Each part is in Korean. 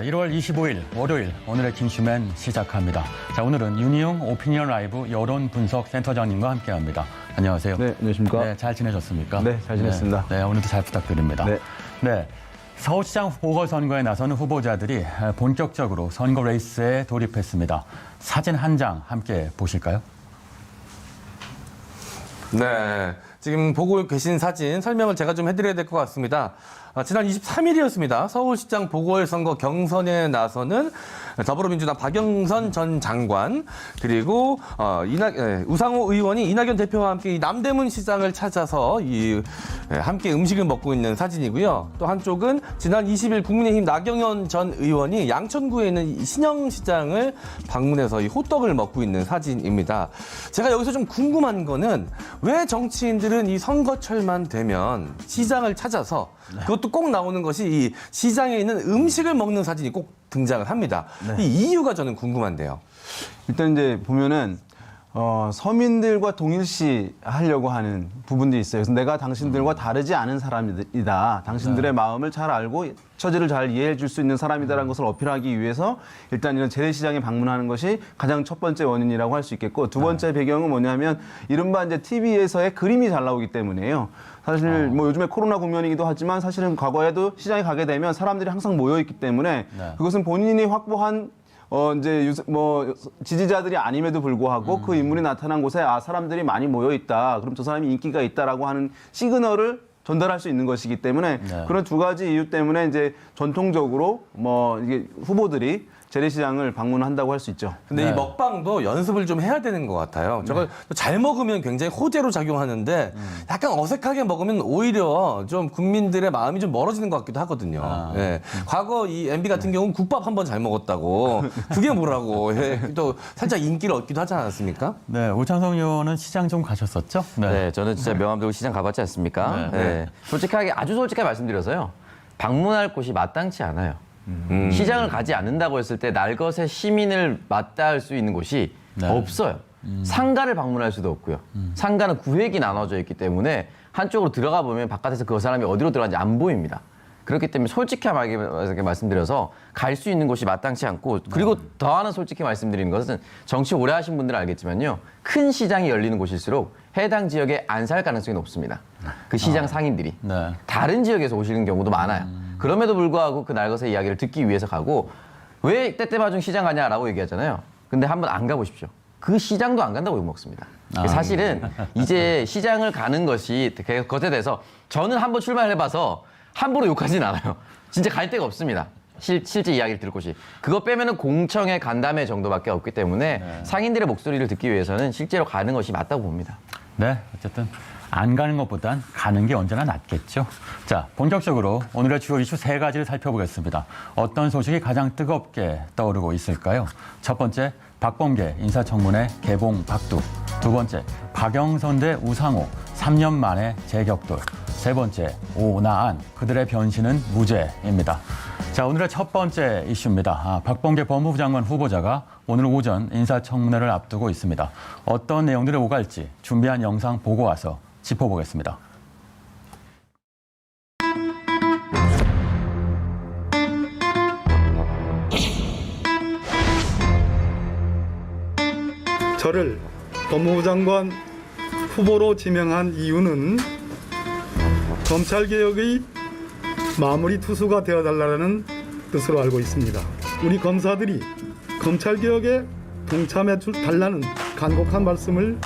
네, 1월 25일 월요일 오늘의 킹슈맨 시작합니다. 자, 오늘은 윤희용 오피니언 라이브 여론 분석 센터장님과 함께합니다. 안녕하세요. 네, 안녕하십니까? 네, 잘 지내셨습니까? 네, 잘 지냈습니다. 네, 오늘도 잘 부탁드립니다. 네. 네, 서울시장 보궐선거에 나서는 후보자들이 본격적으로 선거 레이스에 돌입했습니다. 사진 한 장 함께 보실까요? 네, 지금 보고 계신 사진 설명을 제가 좀 해드려야 될 것 같습니다. 지난 23일이었습니다. 서울시장 보궐선거 경선에 나서는 더불어민주당 박영선 전 장관 그리고 우상호 의원이 이낙연 대표와 함께 이 남대문 시장을 찾아서 함께 음식을 먹고 있는 사진이고요. 또 한쪽은 지난 20일 국민의힘 나경원 전 의원이 양천구에 있는 이 신영시장을 방문해서 이 호떡을 먹고 있는 사진입니다. 제가 여기서 좀 궁금한 거는 왜 정치인들은 이 선거철만 되면 시장을 찾아서 그것도 꼭 나오는 것이 이 시장에 있는 음식을 먹는 사진이 꼭 등장을 합니다. 네. 이 이유가 저는 궁금한데요. 일단 이제 보면은 서민들과 동일시 하려고 하는 부분도 있어요. 그래서 내가 당신들과 다르지 않은 사람이다. 당신들의 마음을 잘 알고 처지를 잘 이해해 줄 수 있는 사람이다라는 것을 어필하기 위해서 일단 이런 재래시장에 방문하는 것이 가장 첫 번째 원인이라고 할 수 있겠고, 두 번째 배경은 뭐냐면 이른바 이제 TV에서의 그림이 잘 나오기 때문이에요. 사실 뭐 요즘에 코로나 국면이기도 하지만 사실은 과거에도 시장에 가게 되면 사람들이 항상 모여 있기 때문에 그것은 본인이 확보한 지지자들이 아님에도 불구하고 그 인물이 나타난 곳에 사람들이 많이 모여 있다. 그럼 저 사람이 인기가 있다라고 하는 시그널을 전달할 수 있는 것이기 때문에 그런 두 가지 이유 때문에 이제 전통적으로 이게 후보들이 재래시장을 방문한다고 할 수 있죠. 근데 이 먹방도 연습을 좀 해야 되는 것 같아요. 저걸 잘 먹으면 굉장히 호재로 작용하는데 약간 어색하게 먹으면 오히려 좀 국민들의 마음이 좀 멀어지는 것 같기도 하거든요. 예. 과거 이 MB 같은 경우는 국밥 한 번 잘 먹었다고 그게 뭐라고 또 살짝 인기를 얻기도 하지 않았습니까? 네, 오창석 의원은 시장 좀 가셨었죠? 네, 저는 진짜 명함 들고 시장 가봤지 않습니까? 네. 솔직하게 아주 솔직하게 말씀드려서요. 방문할 곳이 마땅치 않아요. 시장을 가지 않는다고 했을 때 날것의 시민을 맞닿을 수 있는 곳이 없어요. 상가를 방문할 수도 없고요. 상가는 구획이 나눠져 있기 때문에 한쪽으로 들어가 보면 바깥에서 그 사람이 어디로 들어가는지 안 보입니다. 그렇기 때문에 솔직하게 말씀드려서 갈 수 있는 곳이 마땅치 않고, 그리고 더 하나 솔직히 말씀드리는 것은 정치 오래 하신 분들은 알겠지만요. 큰 시장이 열리는 곳일수록 해당 지역에 안 살 가능성이 높습니다. 그 시장 상인들이. 다른 지역에서 오시는 경우도 많아요. 그럼에도 불구하고 그 날것의 이야기를 듣기 위해서 가고, 왜 때때마중 시장 가냐라고 얘기하잖아요. 근데 한번 안 가보십시오. 그 시장도 안 간다고 욕먹습니다. 사실은 이제 시장을 가는 것이 것에 대해서 저는 한번 출마해봐서 함부로 욕하진 않아요. 진짜 갈 데가 없습니다. 실제 이야기를 들을 곳이. 그거 빼면은 공청회 간담회 정도밖에 없기 때문에 상인들의 목소리를 듣기 위해서는 실제로 가는 것이 맞다고 봅니다. 네, 어쨌든 안 가는 것보단 가는 게 언제나 낫겠죠. 자, 본격적으로 오늘의 주요 이슈 세 가지를 살펴보겠습니다. 어떤 소식이 가장 뜨겁게 떠오르고 있을까요? 첫 번째, 박범계 인사청문회 개봉 박두. 두 번째, 박영선 대 우상호 3년 만에 재격돌. 세 번째, 오나안 그들의 변신은 무죄입니다. 자, 오늘의 첫 번째 이슈입니다. 박범계 법무부 장관 후보자가 오늘 오전 인사청문회를 앞두고 있습니다. 어떤 내용들이 오갈지 준비한 영상 보고 와서 짚어보겠습니다. 저를 법무부 장관 후보로 지명한 이유는 검찰개혁의 마무리 투수가 되어달라는 뜻으로 알고 있습니다. 우리 검사들이 검찰개혁에 동참해 달라는 간곡한 말씀을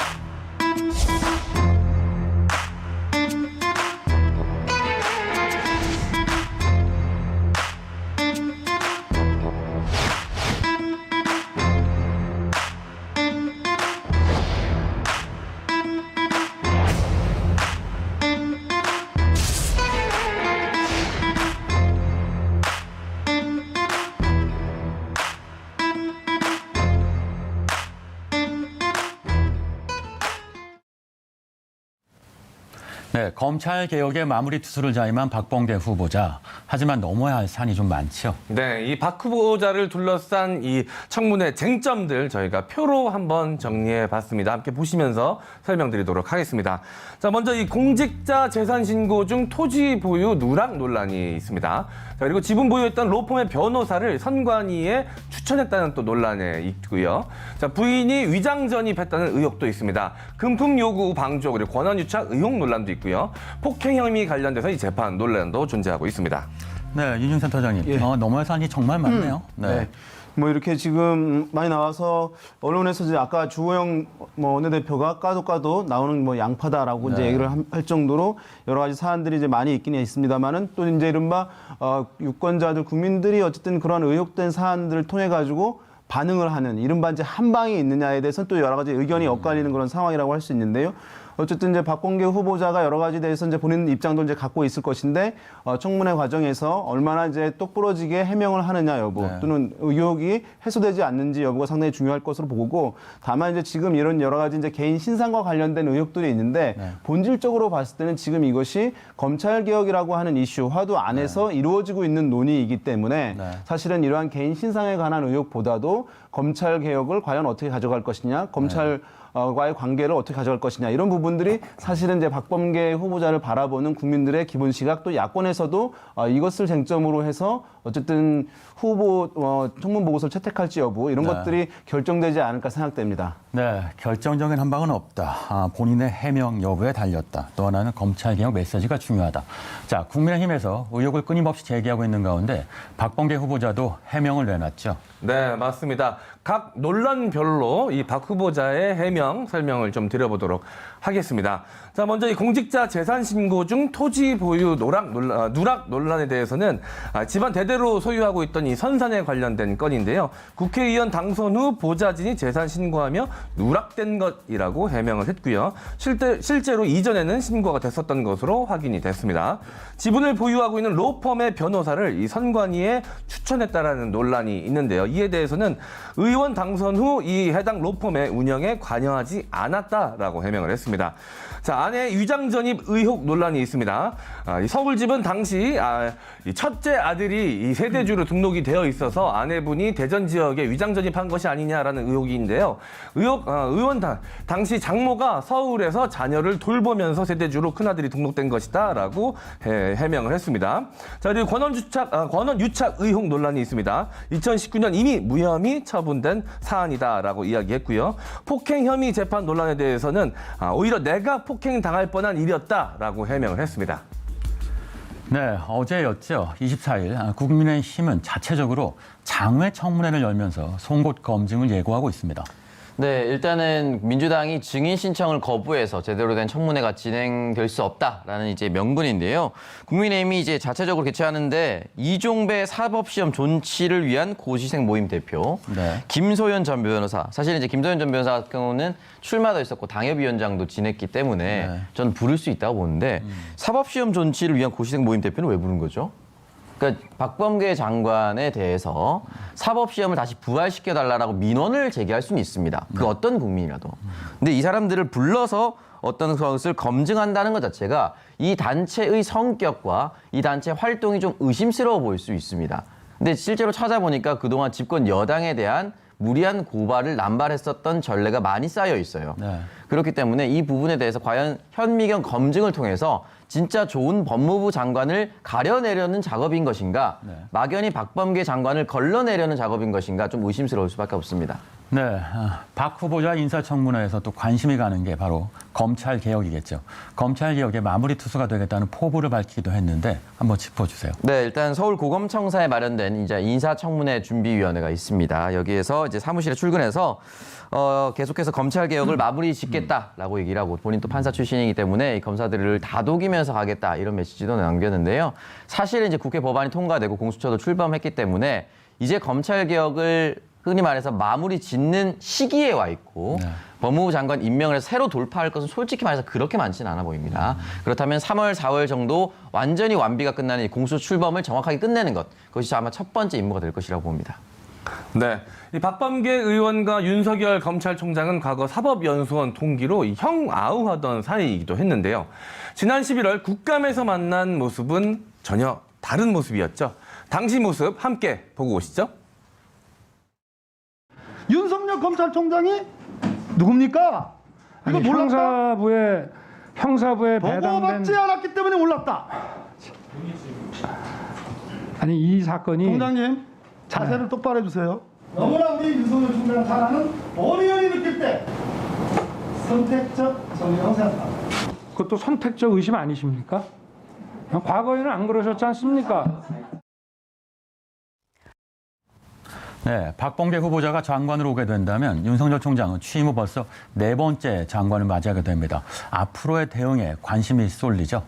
네, 검찰 개혁의 마무리 투수를 자임한 박범계 후보자. 하지만 넘어야 할 산이 좀 많죠. 네, 이 박 후보자를 둘러싼 이 청문회 쟁점들 저희가 표로 한번 정리해 봤습니다. 함께 보시면서 설명드리도록 하겠습니다. 자, 먼저 이 공직자 재산 신고 중 토지 보유 누락 논란이 있습니다. 자, 그리고 지분 보유했던 로펌의 변호사를 선관위에 추천했다는 또 논란에 있고요. 자, 부인이 위장 전입했다는 의혹도 있습니다. 금품 요구 방조 그리고 권한 유착 의혹 논란도 있고요. 폭행 혐의 관련돼서 이 재판 논란도 존재하고 있습니다. 네, 윤중 센터장님. 예. 넘어야 할 산이 정말 많네요. 네. 뭐 이렇게 지금 많이 나와서 언론에서 이제 아까 주호영 원내대표가 까도 나오는 뭐 양파다라고 이제 얘기를 할 정도로 여러 가지 사안들이 이제 많이 있긴 있습니다만은 또 이제 이른바 유권자들 국민들이 어쨌든 그런 의혹된 사안들을 통해 가지고 반응을 하는 이른바 이제 한 방이 있느냐에 대해서는 또 여러 가지 의견이 엇갈리는 그런 상황이라고 할 수 있는데요. 어쨌든 이제 박범계 후보자가 여러 가지 대해서 이제 본인 입장도 이제 갖고 있을 것인데 청문회 과정에서 얼마나 이제 똑부러지게 해명을 하느냐 여부 또는 의혹이 해소되지 않는지 여부가 상당히 중요할 것으로 보고 다만 이제 지금 이런 여러 가지 이제 개인 신상과 관련된 의혹들이 있는데 본질적으로 봤을 때는 지금 이것이 검찰 개혁이라고 하는 이슈 화두 안에서 이루어지고 있는 논의이기 때문에 사실은 이러한 개인 신상에 관한 의혹보다도 검찰 개혁을 과연 어떻게 가져갈 것이냐 검찰과의 관계를 어떻게 가져갈 것이냐 이런 부분들이 사실은 이제 박범계 후보자를 바라보는 국민들의 기본 시각 또 야권에서도 이것을 쟁점으로 해서 어쨌든 후보 청문 보고서를 채택할지 여부 이런 것들이 결정되지 않을까 생각됩니다. 네, 결정적인 한 방은 없다. 본인의 해명 여부에 달렸다. 또 하나는 검찰 개혁 메시지가 중요하다. 자, 국민의힘에서 의혹을 끊임없이 제기하고 있는 가운데 박범계 후보자도 해명을 내놨죠. 네, 맞습니다. 각 논란별로 이 박 후보자의 해명 설명을 좀 드려보도록 하겠습니다. 자, 먼저 이 공직자 재산 신고 중 토지 보유 누락 논란에 대해서는 집안 대대로 소유하고 있던 이 선산에 관련된 건인데요. 국회의원 당선 후 보좌진이 재산 신고하며 누락된 것이라고 해명을 했고요. 실제로 이전에는 신고가 됐었던 것으로 확인이 됐습니다. 지분을 보유하고 있는 로펌의 변호사를 이 선관위에 추천했다라는 논란이 있는데요. 이에 대해서는 의원 당선 후 이 해당 로펌의 운영에 관여하지 않았다라고 해명을 했습니다. 자, 아내 위장 전입 의혹 논란이 있습니다. 이 서울집은 당시 이 첫째 아들이 이 세대주로 등록이 되어 있어서 아내분이 대전 지역에 위장 전입한 것이 아니냐라는 의혹인데요. 의원 당시 장모가 서울에서 자녀를 돌보면서 세대주로 큰아들이 등록된 것이다라고 해명을 했습니다. 자, 그리고 권한 유착 의혹 논란이 있습니다. 2019년 이미 무혐의 처분된 사안이다라고 이야기했고요. 폭행 혐의 재판 논란에 대해서는 오히려 내가 폭행 당할 뻔한 일이었다라고 해명을 했습니다. 네, 어제였죠. 24일 국민의힘은 자체적으로 장외 청문회를 열면서 송곳 검증을 예고하고 있습니다. 네, 일단은 민주당이 증인 신청을 거부해서 제대로 된 청문회가 진행될 수 없다라는 이제 명분인데요. 국민의힘이 이제 자체적으로 개최하는데 이종배 사법시험 존치를 위한 고시생 모임 대표, 김소연 전 변호사. 사실 이제 김소연 전 변호사 같은 경우는 출마도 있었고 당협위원장도 지냈기 때문에 저는 부를 수 있다고 보는데 사법시험 존치를 위한 고시생 모임 대표는 왜 부른 거죠? 그러니까 박범계 장관에 대해서 사법시험을 다시 부활시켜달라고 민원을 제기할 수는 있습니다. 그 어떤 국민이라도. 근데 이 사람들을 불러서 어떤 것을 검증한다는 것 자체가 이 단체의 성격과 이 단체 활동이 좀 의심스러워 보일 수 있습니다. 근데 실제로 찾아보니까 그동안 집권 여당에 대한 무리한 고발을 남발했었던 전례가 많이 쌓여 있어요. 그렇기 때문에 이 부분에 대해서 과연 현미경 검증을 통해서 진짜 좋은 법무부 장관을 가려내려는 작업인 것인가, 막연히 박범계 장관을 걸러내려는 작업인 것인가 좀 의심스러울 수밖에 없습니다. 네, 박 후보자 인사청문회에서 또 관심이 가는 게 바로 검찰 개혁이겠죠. 검찰 개혁의 마무리 투수가 되겠다는 포부를 밝히기도 했는데 한번 짚어주세요. 네, 일단 서울 고검청사에 마련된 이제 인사청문회 준비위원회가 있습니다. 여기에서 이제 사무실에 출근해서 계속해서 검찰 개혁을 마무리 짓겠다라고 얘기를 하고 본인 또 판사 출신이기 때문에 이 검사들을 다독이면서 가겠다 이런 메시지도 남겼는데요. 사실 이제 국회 법안이 통과되고 공수처도 출범했기 때문에 이제 검찰 개혁을 흔히 말해서 마무리 짓는 시기에 와 있고 법무부 장관 임명을 해서 새로 돌파할 것은 솔직히 말해서 그렇게 많지는 않아 보입니다. 그렇다면 3월, 4월 정도 완전히 완비가 끝나는 이 공수처 출범을 정확하게 끝내는 것, 그것이 아마 첫 번째 임무가 될 것이라고 봅니다. 네, 이 박범계 의원과 윤석열 검찰총장은 과거 사법연수원 동기로 이 형아우하던 사이이기도 했는데요. 지난 11월 국감에서 만난 모습은 전혀 다른 모습이었죠. 당시 모습 함께 보고 오시죠. 윤석열 검찰총장이 누굽니까? 이거 아니, 몰랐다? 형사부에 배당된 보고받지 않았기 때문에 몰랐다. 아니 이 사건이 총장님 자세를 똑바로 해주세요. 너무나 우리 윤석열 총장 잘 아는 어린이 느낄 때 선택적 정의라고 생각합니다. 그것도 선택적 의심 아니십니까? 과거에는 안 그러셨지 않습니까? 네, 박범계 후보자가 장관으로 오게 된다면 윤석열 총장은 취임 후 벌써 4번째 장관을 맞이하게 됩니다. 앞으로의 대응에 관심이 쏠리죠.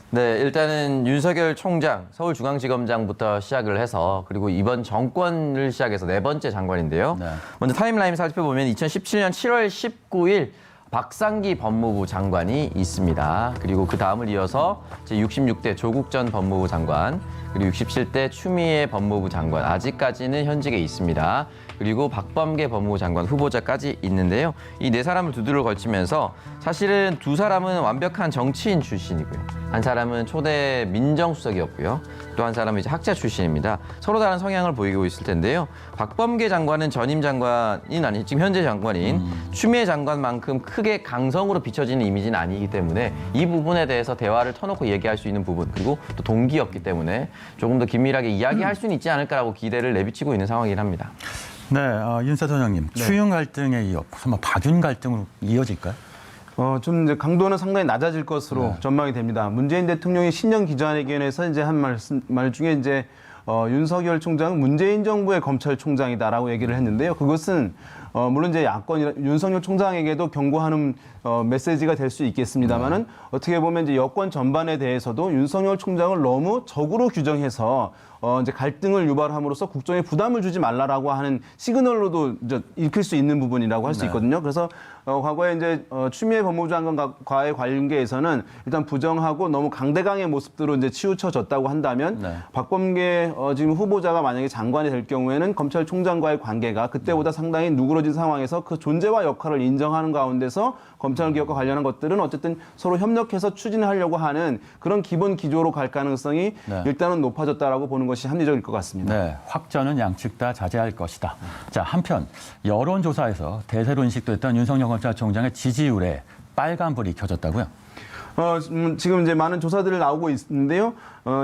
네, 일단은 윤석열 총장, 서울중앙지검장부터 시작을 해서 그리고 이번 정권을 시작해서 4번째 장관인데요. 네. 먼저 타임라인 살펴보면 2017년 7월 19일 박상기 법무부 장관이 있습니다. 그리고 그 다음을 이어서 제66대 조국 전 법무부 장관, 그리고 67대 추미애 법무부 장관, 아직까지는 현직에 있습니다. 그리고 박범계 법무부 장관 후보자까지 있는데요. 이 4사람을 두드려 걸치면서 사실은 2사람은 완벽한 정치인 출신이고요. 한 사람은 초대 민정수석이었고요. 또 한 사람은 이제 학자 출신입니다. 서로 다른 성향을 보이고 있을 텐데요. 박범계 장관은 전임 장관인 아니 지금 현재 장관인 추미애 장관만큼 크게 강성으로 비춰지는 이미지는 아니기 때문에 이 부분에 대해서 대화를 터놓고 얘기할 수 있는 부분, 그리고 또 동기였기 때문에 조금 더 긴밀하게 이야기할 수는 있지 않을까라고 기대를 내비치고 있는 상황이긴 합니다. 네, 윤 사장님, 추윤 갈등에 이어 설마 박윤 갈등으로 이어질까요? 좀 이제 강도는 상당히 낮아질 것으로 전망이 됩니다. 문재인 대통령이 신년 기자회견에서 이제 한 말 중에 이제 윤석열 총장은 문재인 정부의 검찰총장이다라고 얘기를 했는데요. 그것은 물론 이제 야권이 윤석열 총장에게도 경고하는 메시지가 될 수 있겠습니다만은 어떻게 보면 이제 여권 전반에 대해서도 윤석열 총장을 너무 적으로 규정해서 이제 갈등을 유발함으로써 국정에 부담을 주지 말라라고 하는 시그널로도 이제 읽힐 수 있는 부분이라고 할 수 있거든요. 그래서 과거에 이제 추미애 법무부 장관과의 관계에서는 일단 부정하고 너무 강대강의 모습들로 이제 치우쳐졌다고 한다면 박범계 지금 후보자가 만약에 장관이 될 경우에는 검찰총장과의 관계가 그때보다 상당히 누그러진 상황에서 그 존재와 역할을 인정하는 가운데서 검찰개혁과 관련한 것들은 어쨌든 서로 협력해서 추진하려고 하는 그런 기본 기조로 갈 가능성이 일단은 높아졌다라고 보는 것이 합리적일 것 같습니다. 네, 확전은 양측 다 자제할 것이다. 자, 한편 여론조사에서 대세로 인식됐던 윤석열 검찰총장의 지지율에 빨간불이 켜졌다고요? 지금 이제 많은 조사들이 나오고 있는데요.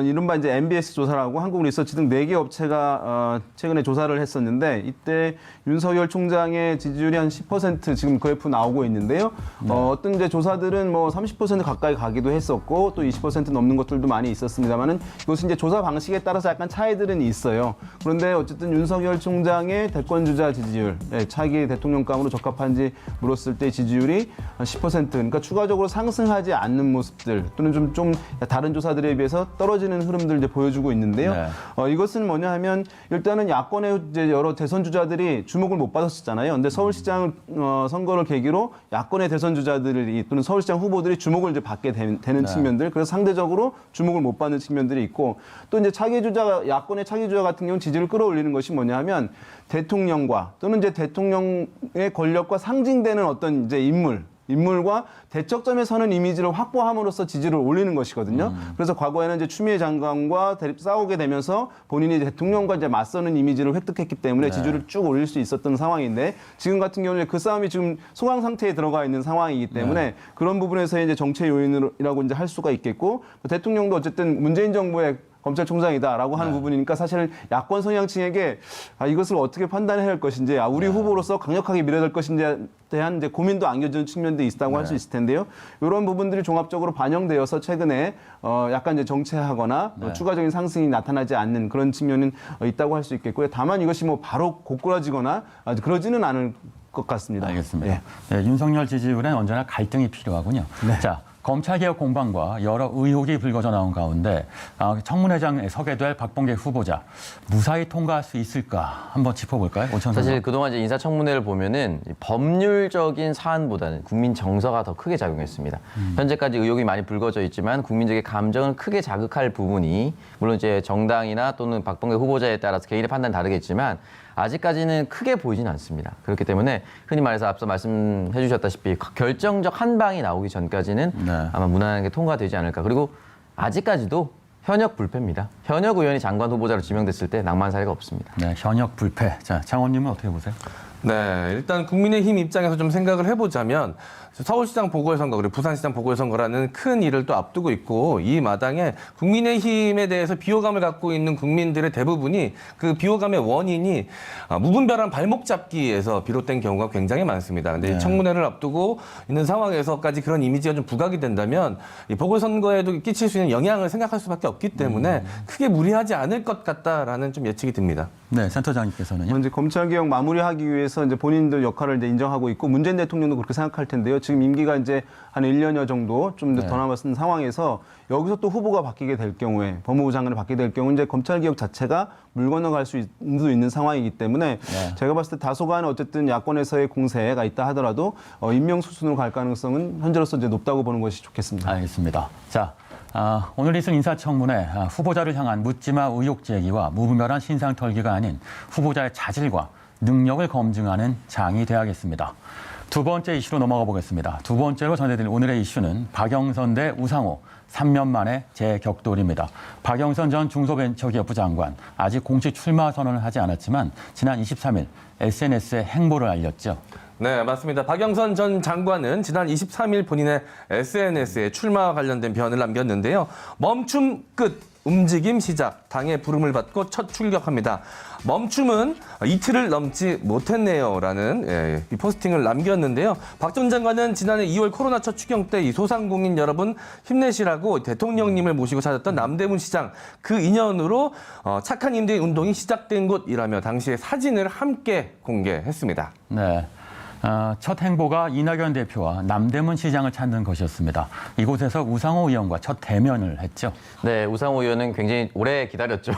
이른바 이제 MBS 조사라고 한국 리서치 등 4개 업체가 최근에 조사를 했었는데 이때 윤석열 총장의 지지율이 한 10% 지금 그래프 나오고 있는데요. 어떤 이제 조사들은 뭐 30% 가까이 가기도 했었고 또 20% 넘는 것들도 많이 있었습니다만은 이것은 이제 조사 방식에 따라서 약간 차이들은 있어요. 그런데 어쨌든 윤석열 총장의 대권주자 지지율, 차기 대통령감으로 적합한지 물었을 때 지지율이 한 10% 그러니까 추가적으로 상승하지 않는 모습들 또는 좀 다른 조사들에 비해서 떨어지는 흐름들 이제 보여주고 있는데요. 이것은 뭐냐 하면 일단은 야권의 이제 여러 대선 주자들이 주목을 못 받았었잖아요. 근데 서울시장 선거를 계기로 야권의 대선 주자들이 또는 서울시장 후보들이 주목을 이제 받게 되는 측면들, 그래서 상대적으로 주목을 못 받는 측면들이 있고 또 이제 야권의 차기 주자 같은 경우는 지지를 끌어올리는 것이 뭐냐 하면 대통령과 또는 이제 대통령의 권력과 상징되는 어떤 이제 인물과 대척점에 서는 이미지를 확보함으로써 지지를 올리는 것이거든요. 그래서 과거에는 이제 추미애 장관과 싸우게 되면서 본인이 대통령과 이제 맞서는 이미지를 획득했기 때문에 지지를 쭉 올릴 수 있었던 상황인데 지금 같은 경우는 그 싸움이 지금 소강 상태에 들어가 있는 상황이기 때문에 그런 부분에서 이제 정체 요인이라고 이제 할 수가 있겠고 대통령도 어쨌든 문재인 정부의 검찰총장이다라고 하는 부분이니까 사실 야권 성향층에게 이것을 어떻게 판단해야 할 것인지 우리 후보로서 강력하게 밀어야 될 것인지에 대한 이제 고민도 안겨주는 측면도 있다고 할 수 있을 텐데요. 이런 부분들이 종합적으로 반영되어서 최근에 약간 이제 정체하거나 추가적인 상승이 나타나지 않는 그런 측면은 있다고 할 수 있겠고요. 다만 이것이 뭐 바로 고꾸라지거나 그러지는 않을 것 같습니다. 알겠습니다. 네, 윤석열 지지율엔 언제나 갈등이 필요하군요. 자, 검찰개혁 공방과 여러 의혹이 불거져 나온 가운데 청문회장에 서게 될 박범계 후보자 무사히 통과할 수 있을까 한번 짚어볼까요? 사실 그동안 이제 인사청문회를 보면은 법률적인 사안보다는 국민 정서가 더 크게 작용했습니다. 현재까지 의혹이 많이 불거져 있지만 국민적인 감정을 크게 자극할 부분이 물론 이제 정당이나 또는 박범계 후보자에 따라서 개인의 판단은 다르겠지만 아직까지는 크게 보이진 않습니다. 그렇기 때문에 흔히 말해서 앞서 말씀해 주셨다시피 결정적 한 방이 나오기 전까지는 네. 아마 무난하게 통과되지 않을까. 그리고 아직까지도 현역 불패입니다. 현역 의원이 장관 후보자로 지명됐을 때 낙마한 사례가 없습니다. 네, 현역 불패. 자, 장원님은 어떻게 보세요? 네, 일단 국민의힘 입장에서 좀 생각을 해보자면 서울시장 보궐선거 그리고 부산시장 보궐선거라는 큰 일을 또 앞두고 있고 이 마당에 국민의힘에 대해서 비호감을 갖고 있는 국민들의 대부분이 그 비호감의 원인이 무분별한 발목 잡기에서 비롯된 경우가 굉장히 많습니다. 근데 이 청문회를 앞두고 있는 상황에서까지 그런 이미지가 좀 부각이 된다면 이 보궐선거에도 끼칠 수 있는 영향을 생각할 수밖에 없기 때문에 크게 무리하지 않을 것 같다라는 좀 예측이 듭니다. 네, 센터장님께서는요. 이제 검찰개혁 마무리하기 위해서 이제 본인들 역할을 이제 인정하고 있고 문재인 대통령도 그렇게 생각할 텐데요. 지금 임기가 이제 한 1년여 정도 좀 더 남았는 상황에서 여기서 또 후보가 바뀌게 될 경우에 법무부 장관을 바뀌게 될 경우 이제 검찰개혁 자체가 물 건너갈 수도 있는 상황이기 때문에 제가 봤을 때 다소간 어쨌든 야권에서의 공세가 있다 하더라도 임명 수순으로 갈 가능성은 현재로서 이제 높다고 보는 것이 좋겠습니다. 알겠습니다. 자, 오늘 있을 인사청문회 후보자를 향한 묻지마 의혹 제기와 무분별한 신상 털기가 아닌 후보자의 자질과 능력을 검증하는 장이 돼야겠습니다. 두 번째 이슈로 넘어가 보겠습니다. 두 번째로 전해드릴 오늘의 이슈는 박영선 대 우상호 3년 만에 재격돌입니다. 박영선 전 중소벤처기업부 장관 아직 공식 출마 선언을 하지 않았지만 지난 23일 SNS에 행보를 알렸죠. 네, 맞습니다. 박영선 전 장관은 지난 23일 본인의 SNS에 출마와 관련된 변을 남겼는데요. 멈춤 끝, 움직임 시작, 당의 부름을 받고 첫 출격합니다. 멈춤은 이틀을 넘지 못했네요라는 이 포스팅을 남겼는데요. 박 전 장관은 지난해 2월 코로나 첫 추경 때 이 소상공인 여러분 힘내시라고 대통령님을 모시고 찾았던 남대문 시장 그 인연으로 착한 임대인 운동이 시작된 곳이라며 당시에 사진을 함께 공개했습니다. 네. 첫 행보가 이낙연 대표와 남대문 시장을 찾는 것이었습니다. 이곳에서 우상호 의원과 첫 대면을 했죠. 네, 우상호 의원은 굉장히 오래 기다렸죠.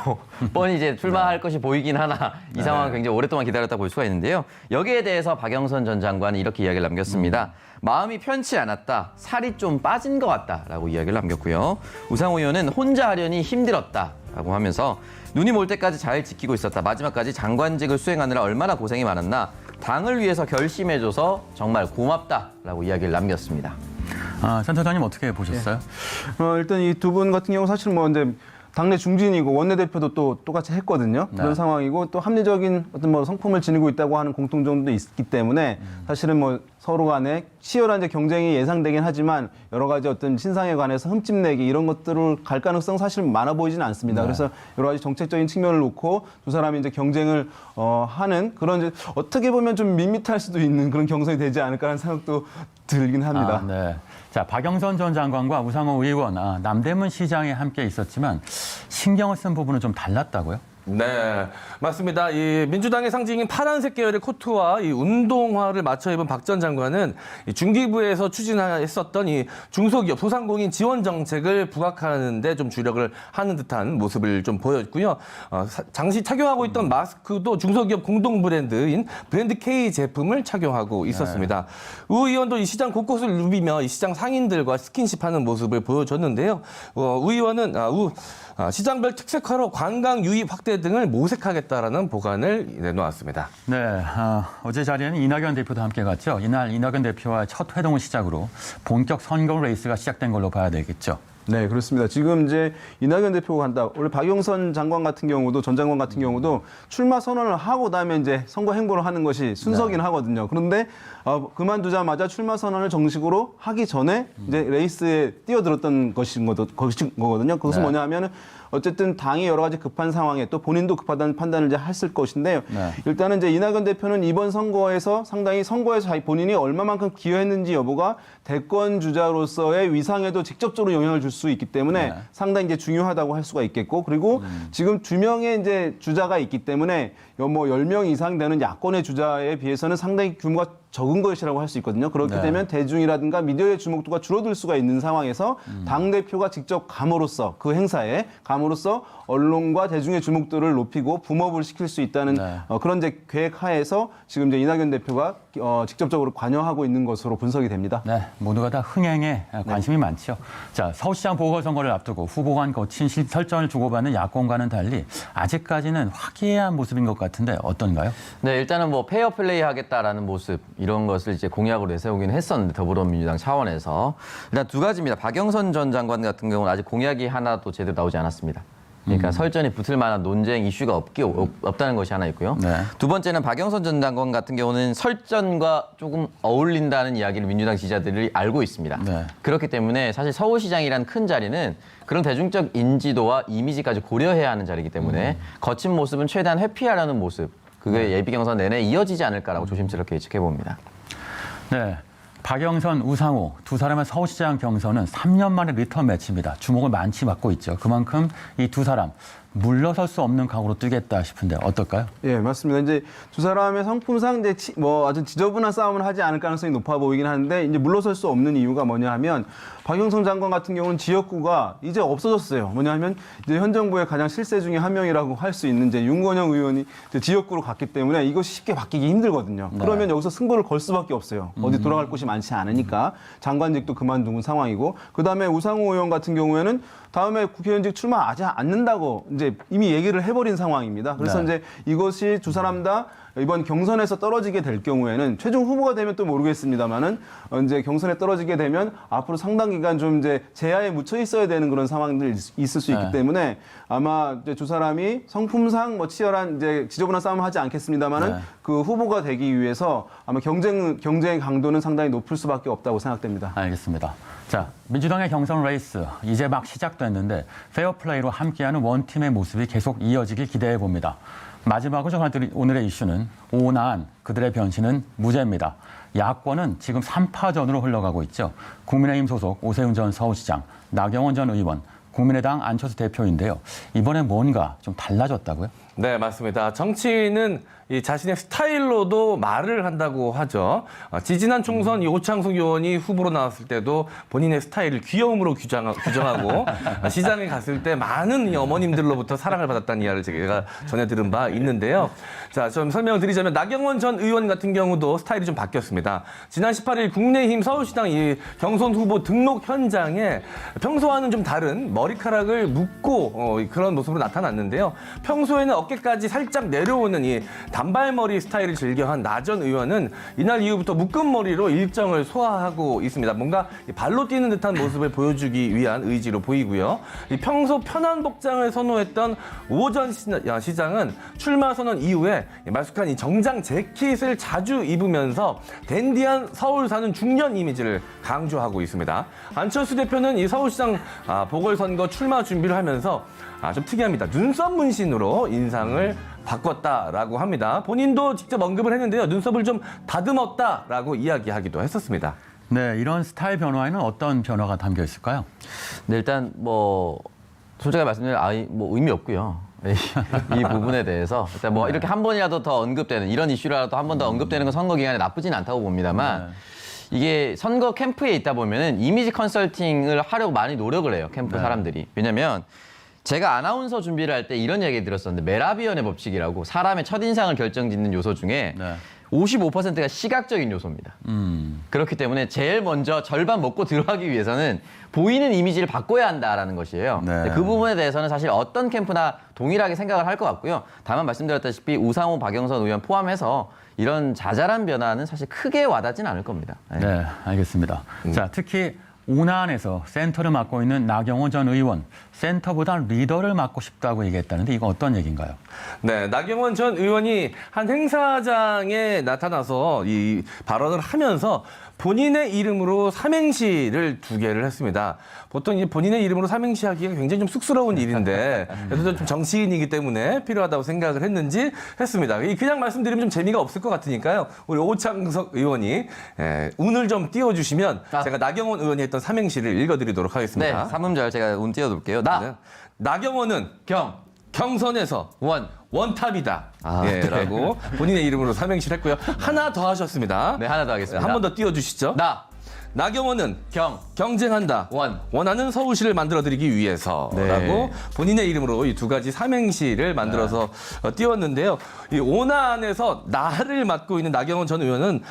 뻔히 이제 출마할 것이 보이긴 하나 이 상황을 굉장히 오랫동안 기다렸다 볼 수가 있는데요. 여기에 대해서 박영선 전 장관은 이렇게 이야기를 남겼습니다. 마음이 편치 않았다. 살이 좀 빠진 것 같다라고 이야기를 남겼고요. 우상호 의원은 혼자 하려니 힘들었다라고 하면서 눈이 몰 때까지 잘 지키고 있었다. 마지막까지 장관직을 수행하느라 얼마나 고생이 많았나. 당을 위해서 결심해줘서 정말 고맙다라고 이야기를 남겼습니다. 센터장님 어떻게 보셨어요? 일단 이 두 분 같은 경우 사실 뭐 이제 당내 중진이고 원내대표도 또 똑같이 했거든요. 그런 상황이고 또 합리적인 어떤 뭐 성품을 지니고 있다고 하는 공통점도 있기 때문에 사실은 뭐 서로 간에 치열한 이제 경쟁이 예상되긴 하지만 여러 가지 어떤 신상에 관해서 흠집내기 이런 것들을 갈 가능성 사실 많아 보이지는 않습니다. 그래서 여러 가지 정책적인 측면을 놓고 두 사람이 이제 경쟁을 하는 그런 이제 어떻게 보면 좀 밋밋할 수도 있는 그런 경선이 되지 않을까라는 생각도 들긴 합니다. 네. 자, 박영선 전 장관과 우상호 의원, 남대문 시장에 함께 있었지만 신경을 쓴 부분은 좀 달랐다고요? 네, 맞습니다. 이 민주당의 상징인 파란색 계열의 코트와 이 운동화를 맞춰 입은 박 전 장관은 이 중기부에서 추진했었던 이 중소기업 소상공인 지원 정책을 부각하는데 좀 주력을 하는 듯한 모습을 좀 보였고요. 당시 착용하고 있던 마스크도 중소기업 공동 브랜드인 브랜드 K 제품을 착용하고 있었습니다. 우 의원도 이 시장 곳곳을 누비며 이 시장 상인들과 스킨십하는 모습을 보여줬는데요. 우 의원은 시장별 특색화로 관광 유입 확대 등을 모색하겠다라는 보관을 내놓았습니다. 네, 어제 자리에는 이낙연 대표도 함께 갔죠. 이날 이낙연 대표와 첫 회동을 시작으로 본격 선거 레이스가 시작된 걸로 봐야 되겠죠. 네, 그렇습니다. 지금 이제 이낙연 대표가 간다. 원래 박영선 장관 같은 경우도 전 장관 같은 경우도 출마 선언을 하고 그다음에 이제 선거 행보를 하는 것이 순서긴 하거든요. 그런데 그만두자마자 출마 선언을 정식으로 하기 전에 이제 레이스에 뛰어들었던 것인 거거든요. 그것은 뭐냐면은 어쨌든 당이 여러 가지 급한 상황에 또 본인도 급하다는 판단을 이제 했을 것인데요. 일단은 이제 이낙연 대표는 이번 선거에서 상당히 선거에서 본인이 얼마만큼 기여했는지 여부가 대권 주자로서의 위상에도 직접적으로 영향을 줄 수 있기 때문에 상당히 이제 중요하다고 할 수가 있겠고 그리고 지금 2명의 이제 주자가 있기 때문에 뭐 10명 이상 되는 야권의 주자에 비해서는 상당히 규모가 적은 것이라고 할 수 있거든요. 그렇게 네. 되면 대중이라든가 미디어의 주목도가 줄어들 수가 있는 상황에서 당대표가 직접 감으로써 그 행사에 감으로써 언론과 대중의 주목도를 높이고 붐업을 시킬 수 있다는 네. 그런 이제 계획 하에서 지금 이제 이낙연 대표가 직접적으로 관여하고 있는 것으로 분석이 됩니다. 네, 모두가 다 흥행에 관심이 많죠. 자, 서울시장 보궐선거를 앞두고 후보 간 거친 설전을 주고받는 야권과는 달리 아직까지는 화기애애한 모습인 것 같은데 어떤가요? 네, 일단은 뭐 페어 플레이 하겠다라는 모습 이런 것을 이제 공약으로 내세우긴 했었는데 더불어민주당 차원에서 일단 두 가지입니다. 박영선 전 장관 같은 경우는 아직 공약이 하나도 제대로 나오지 않았습니다. 그러니까 설전이 붙을 만한 논쟁 이슈가 없다는 것이 하나 있고요. 네. 두 번째는 박영선 전 장관 같은 경우는 설전과 조금 어울린다는 이야기를 민주당 지지자들이 알고 있습니다. 네. 그렇기 때문에 사실 서울시장이라는 큰 자리는 그런 대중적 인지도와 이미지까지 고려해야 하는 자리이기 때문에 거친 모습은 최대한 회피하려는 모습, 그게 예비 경선 내내 이어지지 않을까라고 조심스럽게 예측해 봅니다. 네. 박영선, 우상호 두 사람의 서울시장 경선은 3년 만에 리턴 매치입니다. 주목을 많이 받고 있죠. 그만큼 이 두 사람 물러설 수 없는 각오로 뛰겠다 싶은데 어떨까요? 예, 맞습니다. 이제 두 사람의 성품상 이제 아주 지저분한 싸움을 하지 않을 가능성이 높아 보이긴 하는데 이제 물러설 수 없는 이유가 뭐냐 하면 박영선 장관 같은 경우는 지역구가 이제 없어졌어요. 뭐냐 하면 이제 현 정부의 가장 실세 중에 한 명이라고 할 수 있는 이제 윤건영 의원이 이제 지역구로 갔기 때문에 이것이 쉽게 바뀌기 힘들거든요. 네. 그러면 여기서 승부를 걸 수밖에 없어요. 어디 돌아갈 곳이 많지 않으니까 장관직도 그만둔 상황이고 그다음에 우상호 의원 같은 경우에는 다음에 국회의원직 출마하지 않는다고 이제 이미 얘기를 해버린 상황입니다. 그래서 네. 이제 이것이 두 사람 다 이번 경선에서 떨어지게 될 경우에는 최종 후보가 되면 또 모르겠습니다만은 이제 경선에 떨어지게 되면 앞으로 상당 기간 좀 이제 제야에 묻혀 있어야 되는 그런 상황들이 있을 수 있기 네. 때문에 아마 이제 두 사람이 성품상 뭐 치열한 이제 지저분한 싸움을 하지 않겠습니다만은 네. 그 후보가 되기 위해서 아마 경쟁의 강도는 상당히 높을 수밖에 없다고 생각됩니다. 알겠습니다. 자, 민주당의 경선 레이스 이제 막 시작됐는데 페어플레이로 함께하는 원팀의 모습이 계속 이어지길 기대해 봅니다. 마지막으로 전해드릴 오늘의 이슈는 오난 그들의 변신은 무죄입니다. 야권은 지금 3파전으로 흘러가고 있죠. 국민의힘 소속 오세훈 전 서울시장, 나경원 전 의원, 국민의당 안철수 대표인데요. 이번에 뭔가 좀 달라졌다고요? 네, 맞습니다. 정치인은 이 자신의 스타일로도 말을 한다고 하죠. 지지난 총선 이 오창석 의원이 후보로 나왔을 때도 본인의 스타일을 귀여움으로 규정하고 시장에 갔을 때 많은 이 어머님들로부터 사랑을 받았다는 이야기를 제가 전해들은 바 있는데요. 자, 좀 설명을 드리자면 나경원 전 의원 같은 경우도 스타일이 좀 바뀌었습니다. 지난 18일 국민의힘 서울시장 이 경선 후보 등록 현장에 평소와는 좀 다른 머리카락을 묶고 그런 모습으로 나타났는데요. 평소에는 어깨까지 살짝 내려오는 이 단발머리 스타일을 즐겨한 나 전 의원은 이날 이후부터 묶은 머리로 일정을 소화하고 있습니다. 뭔가 발로 뛰는 듯한 모습을 보여주기 위한 의지로 보이고요. 이 평소 편한 복장을 선호했던 오 전 시장은 출마 선언 이후에 말쑥한 이 정장 재킷을 자주 입으면서 댄디한 서울 사는 중년 이미지를 강조하고 있습니다. 안철수 대표는 이 서울시장 보궐선거 출마 준비를 하면서 좀 특이합니다. 눈썹 문신으로 인상을 바꿨다라고 합니다. 본인도 직접 언급을 했는데요. 눈썹을 좀 다듬었다라고 이야기하기도 했었습니다. 네, 이런 스타일 변화에는 어떤 변화가 담겨 있을까요? 네, 일단 뭐 솔직하게 말씀드리면 뭐 의미 없고요. 이 부분에 대해서 일단 뭐 이렇게 한 번이라도 더 언급되는 이런 이슈라도 한 번 더 언급되는 건 선거 기간에 나쁘진 않다고 봅니다만 이게 선거 캠프에 있다 보면은 이미지 컨설팅을 하려고 많이 노력을 해요. 캠프 사람들이. 왜냐면 제가 아나운서 준비를 할 때 이런 얘기 들었었는데 메라비언의 법칙이라고 사람의 첫인상을 결정짓는 요소 중에 55%가 시각적인 요소입니다. 그렇기 때문에 제일 먼저 절반 먹고 들어가기 위해서는 보이는 이미지를 바꿔야 한다라는 것이에요. 네. 그 부분에 대해서는 사실 어떤 캠프나 동일하게 생각을 할 것 같고요. 다만 말씀드렸다시피 우상호, 박영선 의원 포함해서 이런 자잘한 변화는 사실 크게 와닿진 않을 겁니다. 네, 알겠습니다. 자, 특히 오난에서 센터를 맡고 있는 나경원 전 의원, 센터보다 리더를 맡고 싶다고 얘기했다는데 이건 어떤 얘기인가요? 네, 나경원 전 의원이 한 행사장에 나타나서 이 발언을 하면서 본인의 이름으로 삼행시를 2개를 했습니다. 보통 이제 본인의 이름으로 삼행시 하기가 굉장히 좀 쑥스러운 일인데 그래도 좀 정치인이기 때문에 필요하다고 생각을 했는지 했습니다. 그냥 말씀드리면 좀 재미가 없을 것 같으니까요. 우리 오창석 의원이 운을 좀 띄워주시면 제가 나경원 의원이 했던 삼행시를 읽어드리도록 네, 하겠습니다. 삼음절 제가 운 띄워둘게요. 나경원은 경, 경선에서 원탑이다. 아, 예, 네. 라고 본인의 이름으로 삼행시를 했고요. 하나 더 하셨습니다. 네, 하나 더 하겠습니다. 한 번 더 띄워주시죠. 나경원은 경쟁한다. 원하는 서울시를 만들어드리기 위해서라고 네. 본인의 이름으로 이 두 가지 삼행시를 만들어서 띄웠는데요. 이 오난에서 나를 맡고 있는 나경원 전 의원은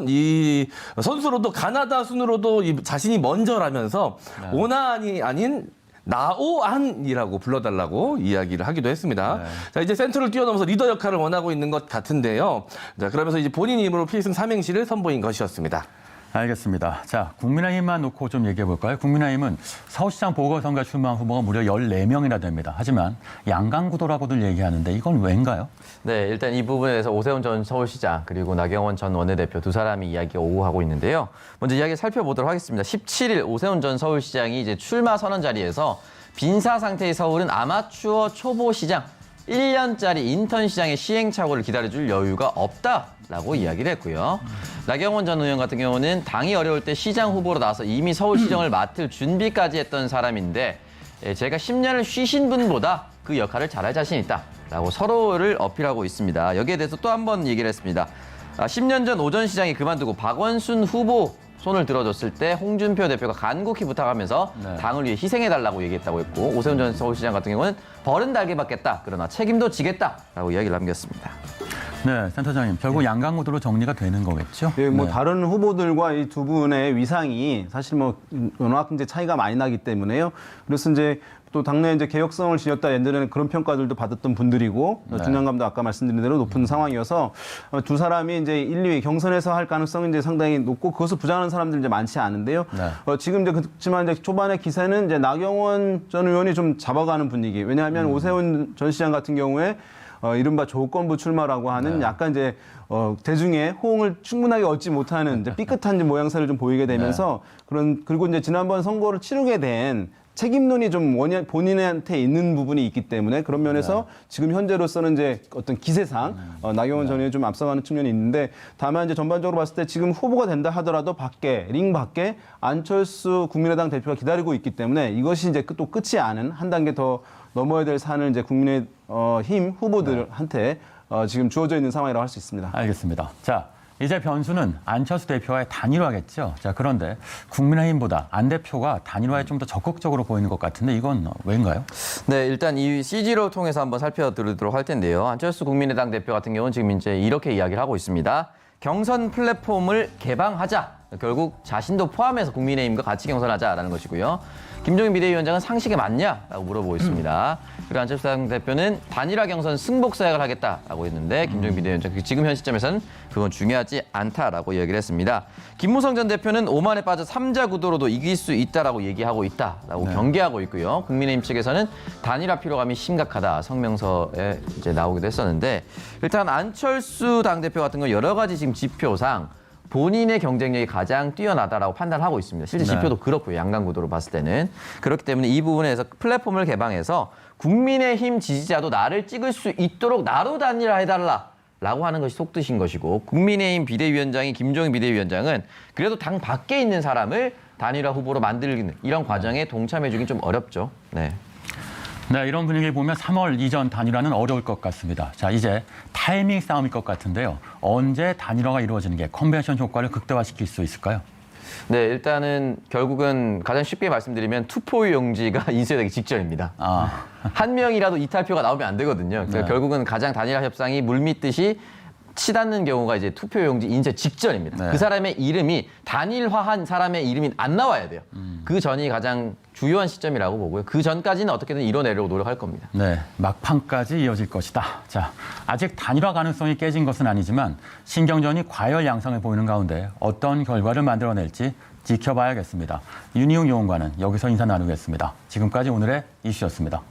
이 선수로도 가나다 순으로도 이 자신이 먼저라면서 오난이 아닌 나오안이라고 불러달라고 이야기를 하기도 했습니다. 자, 이제 센터를 뛰어넘어서 리더 역할을 원하고 있는 것 같은데요. 자, 그러면서 이제 본인 이름으로 필승 삼행시를 선보인 것이었습니다. 알겠습니다. 자, 국민의힘만 놓고 좀 얘기해 볼까요? 국민의힘은 서울시장 보궐선거에 출마한 후보가 무려 14명이나 됩니다. 하지만 양강구도라고들 얘기하는데 이건 왜인가요? 네, 일단 이 부분에 대해서 오세훈 전 서울시장 그리고 나경원 전 원내대표 두 사람이 이야기가 오고하고 있는데요. 먼저 이야기 살펴보도록 하겠습니다. 17일 오세훈 전 서울시장이 이제 출마 선언 자리에서 빈사 상태의 서울은 아마추어 초보 시장 1년짜리 인턴 시장의 시행착오를 기다려줄 여유가 없다라고 이야기를 했고요. 나경원 전 의원 같은 경우는 당이 어려울 때 시장 후보로 나서 이미 서울시정을 맡을 준비까지 했던 사람인데 제가 10년을 쉬신 분보다 그 역할을 잘할 자신 있다라고 서로를 어필하고 있습니다. 여기에 대해서 또 한 번 얘기를 했습니다. 10년 전 오 전 시장이 그만두고 박원순 후보 손을 들어줬을 때 홍준표 대표가 간곡히 부탁하면서 당을 위해 희생해달라고 얘기했다고 했고 오세훈 전 서울시장 같은 경우는 벌은 달게 받겠다. 그러나 책임도 지겠다라고 이야기를 남겼습니다. 네, 센터장님. 결국 양강구도로 정리가 되는 거겠죠? 예, 뭐 네. 다른 후보들과 이 두 분의 위상이 사실 뭐 워낙 이제 차이가 많이 나기 때문에요. 그래서 이제 또 당내 이제 개혁성을 지녔다 옛날에는 그런 평가들도 받았던 분들이고 중량감도 아까 말씀드린 대로 높은 상황이어서 두 사람이 이제 1, 2위 경선에서 할 가능성이 이제 상당히 높고 그것을 부정하는 사람들이 이제 많지 않은데요. 지금 이제 그렇지만 이제 초반에 기세는 이제 나경원 전 의원이 좀 잡아가는 분위기. 왜냐하면 오세훈 전 시장 같은 경우에 이른바 조건부 출마라고 하는 약간 이제 대중의 호응을 충분하게 얻지 못하는 이제 삐끗한 모양새를 좀 보이게 되면서 그리고 이제 지난번 선거를 치르게 된 책임론이 좀 본인한테 있는 부분이 있기 때문에 그런 면에서 지금 현재로서는 이제 어떤 기세상 나경원 전 의원이 좀 앞서가는 측면이 있는데 다만 이제 전반적으로 봤을 때 지금 후보가 된다 하더라도 링 밖에 안철수 국민의당 대표가 기다리고 있기 때문에 이것이 이제 또 끝이 아닌 한 단계 더 넘어야 될 산을 이제 국민의힘 후보들한테 지금 주어져 있는 상황이라고 할 수 있습니다. 알겠습니다. 자, 이제 변수는 안철수 대표와의 단일화겠죠. 자, 그런데 국민의힘보다 안 대표가 단일화에 좀 더 적극적으로 보이는 것 같은데 이건 왜인가요? 네, 일단 이 CG를 통해서 한번 살펴드리도록 할 텐데요. 안철수 국민의당 대표 같은 경우는 지금 이제 이렇게 이야기를 하고 있습니다. 경선 플랫폼을 개방하자. 결국 자신도 포함해서 국민의힘과 같이 경선하자라는 것이고요. 김종인 비대위원장은 상식에 맞냐라고 물어보고 있습니다. 그리고 안철수 대표는 단일화 경선 승복 사역을 하겠다라고 했는데 김종인 비대위원장 지금 현 시점에서는 그건 중요하지 않다라고 얘기를 했습니다. 김무성 전 대표는 오만에 빠져 3자 구도로도 이길 수 있다라고 얘기하고 있다라고 경계하고 있고요. 국민의힘 측에서는 단일화 피로감이 심각하다 성명서에 이제 나오기도 했었는데 일단 안철수 당대표 같은 건 여러 가지 지금 지표상 본인의 경쟁력이 가장 뛰어나다라고 판단하고 있습니다. 실제 지표도 그렇고요. 양강구도로 봤을 때는. 그렇기 때문에 이 부분에서 플랫폼을 개방해서 국민의힘 지지자도 나를 찍을 수 있도록 나로 단일화해달라라고 하는 것이 속뜻인 것이고 국민의힘 비대위원장이 김종인 비대위원장은 그래도 당 밖에 있는 사람을 단일화 후보로 만들기는 이런 과정에 동참해주긴 좀 어렵죠. 네. 네, 이런 분위기를 보면 3월 이전 단일화는 어려울 것 같습니다. 자, 이제 타이밍 싸움일 것 같은데요. 언제 단일화가 이루어지는 게 컨벤션 효과를 극대화시킬 수 있을까요? 네, 일단은 결국은 가장 쉽게 말씀드리면 투표유 용지가 인쇄되기 직전입니다. 한 명이라도 이탈표가 나오면 안 되거든요. 그러니까 결국은 가장 단일화 협상이 물밀듯이 치닫는 경우가 이제 투표용지 인쇄 직전입니다. 그 사람의 이름이 단일화한 사람의 이름이 안 나와야 돼요. 그 전이 가장 주요한 시점이라고 보고요. 그 전까지는 어떻게든 이뤄내려고 노력할 겁니다. 네, 막판까지 이어질 것이다. 자, 아직 단일화 가능성이 깨진 것은 아니지만 신경전이 과열 양상을 보이는 가운데 어떤 결과를 만들어낼지 지켜봐야겠습니다. 윤희웅 요원과는 여기서 인사 나누겠습니다. 지금까지 오늘의 이슈였습니다.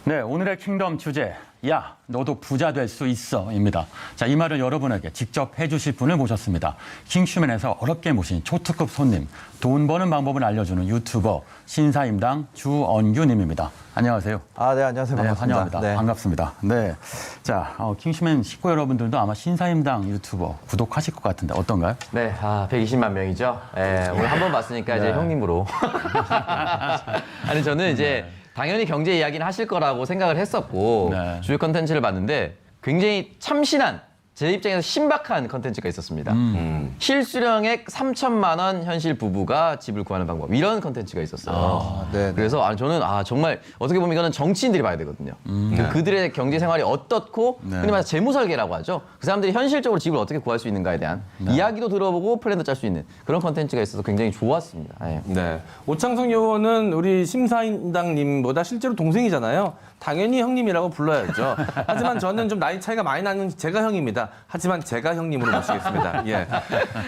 네, 오늘의 킹덤 주제, 야, 너도 부자 될 수 있어입니다. 자, 이 말을 여러분에게 직접 해주실 분을 모셨습니다. 킹슈맨에서 어렵게 모신 초특급 손님, 돈 버는 방법을 알려주는 유튜버 신사임당 주언규님입니다. 안녕하세요. 아, 네, 안녕하세요. 네, 반갑습니다. 환영합니다. 네. 반갑습니다. 네, 자, 킹슈맨 식구 여러분들도 아마 신사임당 유튜버 구독하실 것 같은데 어떤가요? 네, 120만 명이죠. 네, 오늘 한 번 봤으니까 이제 형님으로. 아니, 저는 이제 당연히 경제 이야기는 하실 거라고 생각을 했었고 네. 주요 컨텐츠를 봤는데 굉장히 참신한 제 입장에서 신박한 컨텐츠가 있었습니다. 실수령액 3천만 원 현실 부부가 집을 구하는 방법 이런 컨텐츠가 있었어요. 네. 그래서 저는 정말 어떻게 보면 이거는 정치인들이 봐야 되거든요. 그들의 경제 생활이 어떻고 흔히 말해서 재무 설계라고 하죠. 그 사람들이 현실적으로 집을 어떻게 구할 수 있는가에 대한 이야기도 들어보고 플랜도 짤 수 있는 그런 컨텐츠가 있어서 굉장히 좋았습니다. 예. 네. 오창석 의원은 우리 심사임당님보다 실제로 동생이잖아요. 당연히 형님이라고 불러야죠. 하지만 저는 좀 나이 차이가 많이 나는 제가 형입니다. 하지만 제가 형님으로 모시겠습니다. 예.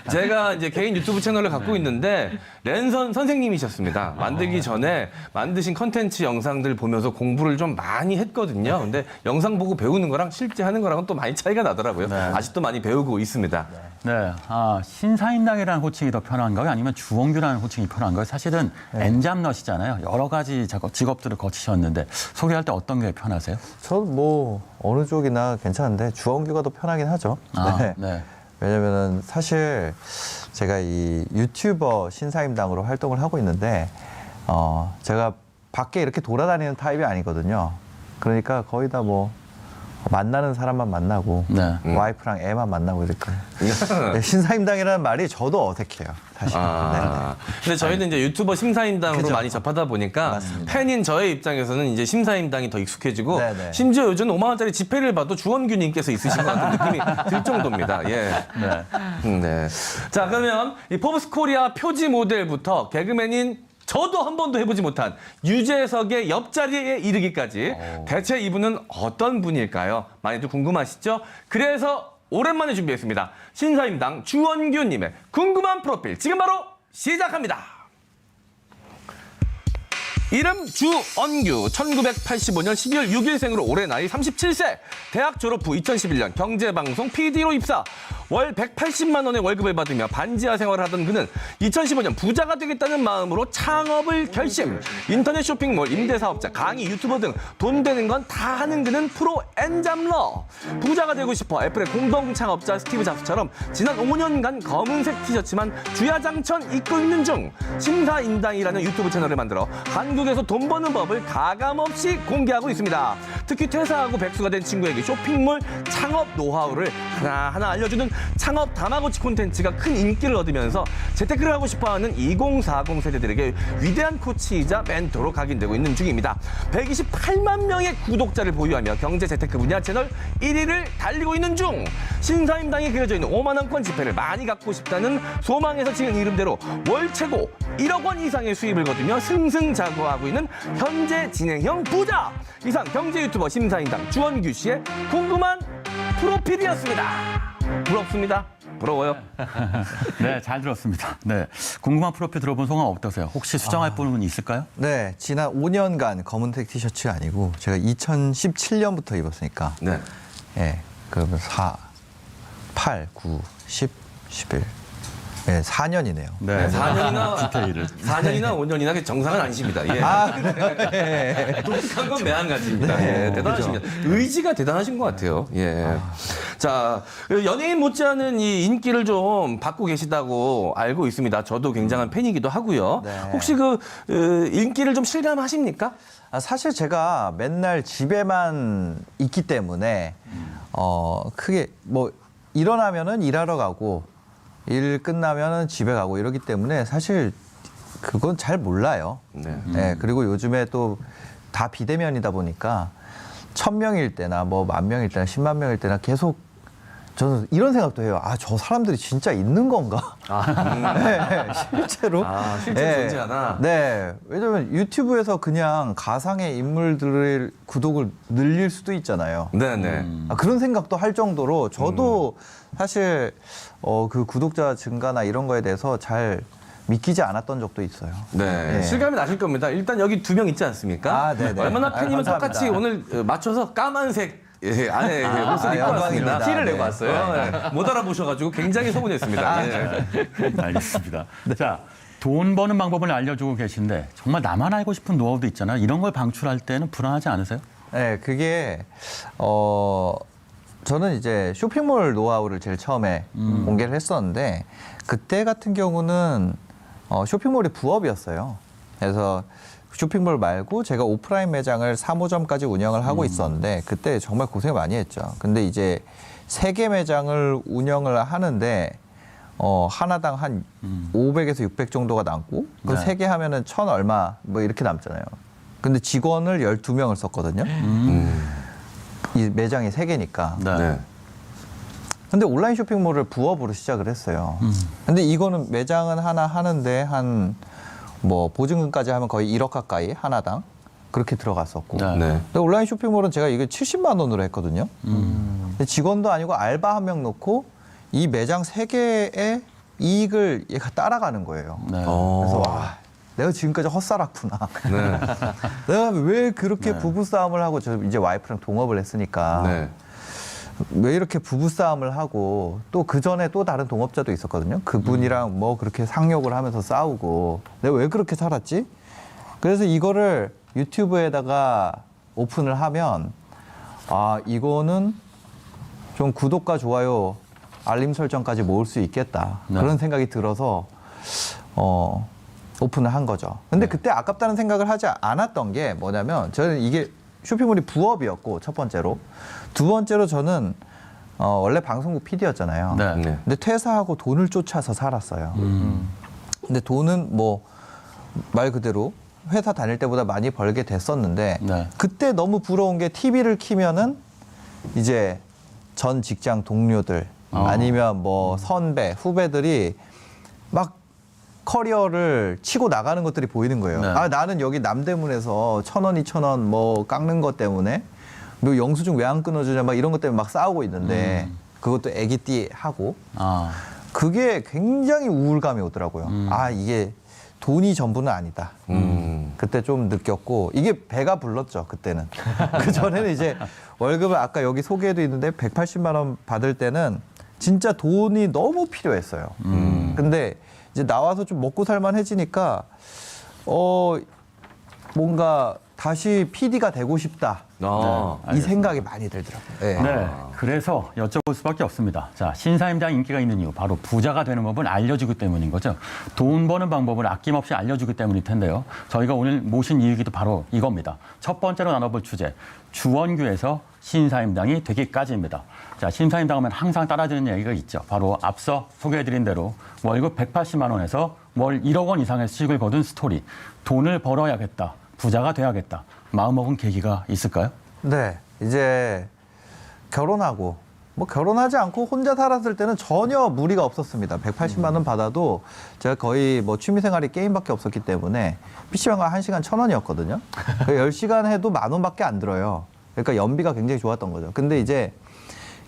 제가 이제 개인 유튜브 채널을 갖고 있는데 랜선 선생님이셨습니다. 만들기 전에 만드신 컨텐츠 영상들 보면서 공부를 좀 많이 했거든요. 근데 영상 보고 배우는 거랑 실제 하는 거랑은 또 많이 차이가 나더라고요. 아직도 많이 배우고 있습니다. 네, 신사임당이라는 호칭이 더 편한가요? 아니면 주원규라는 호칭이 편한가요? 사실은 엔잡러시잖아요. 여러 가지 직업들을 거치셨는데 소개할 때 어떤 게 편하세요? 저는 뭐 어느 쪽이나 괜찮은데 주원규가 더 편하긴 하죠. 네. 왜냐면은 사실 제가 이 유튜버 신사임당으로 활동을 하고 있는데 제가 밖에 이렇게 돌아다니는 타입이 아니거든요. 그러니까 거의 다 뭐 만나는 사람만 만나고 네. 와이프랑 애만 만나고 이렇게 네, 신사임당이라는 말이 저도 어색해요. 사실. 근데 저희는 이제 유튜버 심사임당으로 그죠. 많이 접하다 보니까 맞습니다. 팬인 저의 입장에서는 이제 심사임당이 더 익숙해지고 네네. 심지어 요즘 5만 원짜리 지폐를 봐도 주원규님께서 있으신 것 같은 느낌이 들 정도입니다. 예. 네. 자, 그러면 이 포브스 코리아 표지 모델부터 개그맨인 저도 한 번도 해보지 못한 유재석의 옆자리에 이르기까지 대체 이분은 어떤 분일까요? 많이들 궁금하시죠? 그래서 오랜만에 준비했습니다. 신사임당 주원규님의 궁금한 프로필 지금 바로 시작합니다. 이름 주언규, 1985년 12월 6일생으로 올해 나이 37세, 대학 졸업 후 2011년 경제방송 PD로 입사, 월 180만 원의 월급을 받으며 반지하 생활을 하던 그는 2015년 부자가 되겠다는 마음으로 창업을 결심. 인터넷 쇼핑몰, 임대사업자, 강의, 유튜버 등 돈 되는 건 다 하는 그는 프로 엔잡러. 부자가 되고 싶어 애플의 공동 창업자 스티브 잡스처럼 지난 5년간 검은색 티셔츠만 주야장천 입고 있는 중 심사임당이라는 유튜브 채널을 만들어 한국에서 돈 버는 법을 가감없이 공개하고 있습니다. 특히 퇴사하고 백수가 된 친구에게 쇼핑몰 창업 노하우를 하나하나 알려주는 창업 다마고치 콘텐츠가 큰 인기를 얻으면서 재테크를 하고 싶어하는 2040 세대들에게 위대한 코치이자 멘토로 각인되고 있는 중입니다. 128만 명의 구독자를 보유하며 경제 재테크 분야 채널 1위를 달리고 있는 중. 신사임당이 그려져 있는 5만 원권 지폐를 많이 갖고 싶다는 소망에서 지은 이름대로 월 최고 1억 원 이상의 수입을 거두며 승승장구하고 있는 현재 진행형 부자. 이상 경제 유튜버 심사임당 주원규 씨의 궁금한 프로필이었습니다. 부럽습니다. 부러워요. 네, 잘 들었습니다. 네, 궁금한 프로필 들어본 소감 어떠세요? 혹시 수정할 부분은 있을까요? 네, 지난 5년간 검은색 티셔츠가 아니고 제가 2017년부터 입었으니까 네. 예, 그러면 4, 8, 9, 10, 11. 네, 4년이네요. 네, 4년이나 디테일을. 4년이나 5년이나 정상은 아니십니다. 예. 네. 독특한 건 매한가지입니다. 예, 대단하십니다. 의지가 대단하신 것 같아요. 예. 자, 연예인 못지않은 이 인기를 좀 받고 계시다고 알고 있습니다. 저도 굉장한 팬이기도 하고요. 네. 혹시 인기를 좀 실감하십니까? 사실 제가 맨날 집에만 있기 때문에 크게 뭐 일어나면은 일하러 가고 일 끝나면은 집에 가고 이러기 때문에 사실 그건 잘 몰라요. 네. 네, 그리고 요즘에 또 다 비대면이다 보니까 1000명일 때나 뭐 10,000명일 때나 10만 명일 때나 계속 저는 이런 생각도 해요. 아, 저 사람들이 진짜 있는 건가? 네, 실제로. 실제로 존재하나? 네. 왜냐면 유튜브에서 그냥 가상의 인물들의 구독을 늘릴 수도 있잖아요. 네네. 그런 생각도 할 정도로 저도 사실 그 구독자 증가나 이런 거에 대해서 잘 믿기지 않았던 적도 있어요. 네. 예. 실감이 나실 겁니다. 일단 여기 2명 있지 않습니까? 아, 네네. 얼마나 아, 팬이면 감사합니다. 똑같이 오늘 맞춰서 까만색 안에 옷을 입고 영광입니다. 왔습니다. 티를 내고 왔어요. 네. 못 알아보셔가지고 굉장히 서운했습니다. 네. 알겠습니다. 자, 돈 버는 방법을 알려주고 계신데 정말 나만 알고 싶은 노하우도 있잖아요. 이런 걸 방출할 때는 불안하지 않으세요? 네, 그게 저는 이제 쇼핑몰 노하우를 제일 처음에 공개를 했었는데 그때 같은 경우는 쇼핑몰이 부업이었어요. 그래서 쇼핑몰 말고 제가 오프라인 매장을 3호점까지 운영을 하고 있었는데 그때 정말 고생 많이 했죠. 근데 이제 3개 매장을 운영을 하는데 하나당 한 500에서 600 정도가 남고 그 네. 3개 하면은 1,000 얼마 뭐 이렇게 남잖아요. 근데 직원을 12명을 썼거든요. 이 매장이 3개니까. 네. 근데 온라인 쇼핑몰을 부업으로 시작을 했어요. 근데 이거는 매장은 하나 하는데 한 뭐 보증금까지 하면 거의 1억 가까이 하나당 그렇게 들어갔었고. 네. 네. 근데 온라인 쇼핑몰은 제가 이게 70만 원으로 했거든요. 근데 직원도 아니고 알바 1명 놓고 이 매장 3개의 이익을 얘가 따라가는 거예요. 네. 그래서 와, 내가 지금까지 헛살았구나. 네. 내가 왜 그렇게 부부싸움을 하고 저 이제 와이프랑 동업을 했으니까 네. 왜 이렇게 부부싸움을 하고 또 그 전에 또 다른 동업자도 있었거든요. 그분이랑 뭐 그렇게 상욕을 하면서 싸우고 내가 왜 그렇게 살았지? 그래서 이거를 유튜브에다가 오픈을 하면 아 이거는 좀 구독과 좋아요, 알림 설정까지 모을 수 있겠다. 네. 그런 생각이 들어서 오픈을 한 거죠. 근데 그때 아깝다는 생각을 하지 않았던 게 뭐냐면 저는 이게 쇼핑몰이 부업이었고 첫 번째로 두 번째로 저는 원래 방송국 PD였잖아요. 네. 네. 근데 퇴사하고 돈을 쫓아서 살았어요. 근데 돈은 뭐 말 그대로 회사 다닐 때보다 많이 벌게 됐었는데 네. 그때 너무 부러운 게 TV를 키면은 이제 전 직장 동료들 아니면 뭐 선배, 후배들이 막 커리어를 치고 나가는 것들이 보이는 거예요. 네. 아, 나는 여기 남대문에서 1,000원, 2,000원 뭐 깎는 것 때문에 뭐 영수증 왜 안 끊어주냐 막 이런 것 때문에 막 싸우고 있는데 그것도 애기띠 하고 아, 그게 굉장히 우울감이 오더라고요. 아, 이게 돈이 전부는 아니다. 그때 좀 느꼈고 이게 배가 불렀죠, 그때는. 그 전에는 이제 월급을 아까 여기 소개에도 있는데 180만 원 받을 때는 진짜 돈이 너무 필요했어요. 근데 이제 나와서 좀 먹고 살만해지니까 뭔가 다시 PD가 되고 싶다. 이 생각이 많이 들더라고요. 네. 네. 그래서 여쭤볼 수밖에 없습니다. 자, 신사임당 인기가 있는 이유 바로 부자가 되는 법을 알려주기 때문인 거죠. 돈 버는 방법을 아낌없이 알려주기 때문일 텐데요. 저희가 오늘 모신 이유기도 바로 이겁니다. 첫 번째로 나눠볼 주제, 주원규에서 신사임당이 되기까지입니다. 자, 신사임당 하면 항상 따라드는 얘기가 있죠. 바로 앞서 소개해드린 대로 월급 180만 원에서 월 1억 원 이상의 수익을 거둔 스토리. 돈을 벌어야겠다. 부자가 돼야겠다. 마음먹은 계기가 있을까요? 네, 이제 결혼하고 뭐 결혼하지 않고 혼자 살았을 때는 전혀 무리가 없었습니다. 180만 원 받아도 제가 거의 뭐 취미생활이 게임밖에 없었기 때문에 PC방가 1시간 1,000원이었거든요. 10시간 해도 10,000원밖에 안 들어요. 그러니까 연비가 굉장히 좋았던 거죠. 근데 이제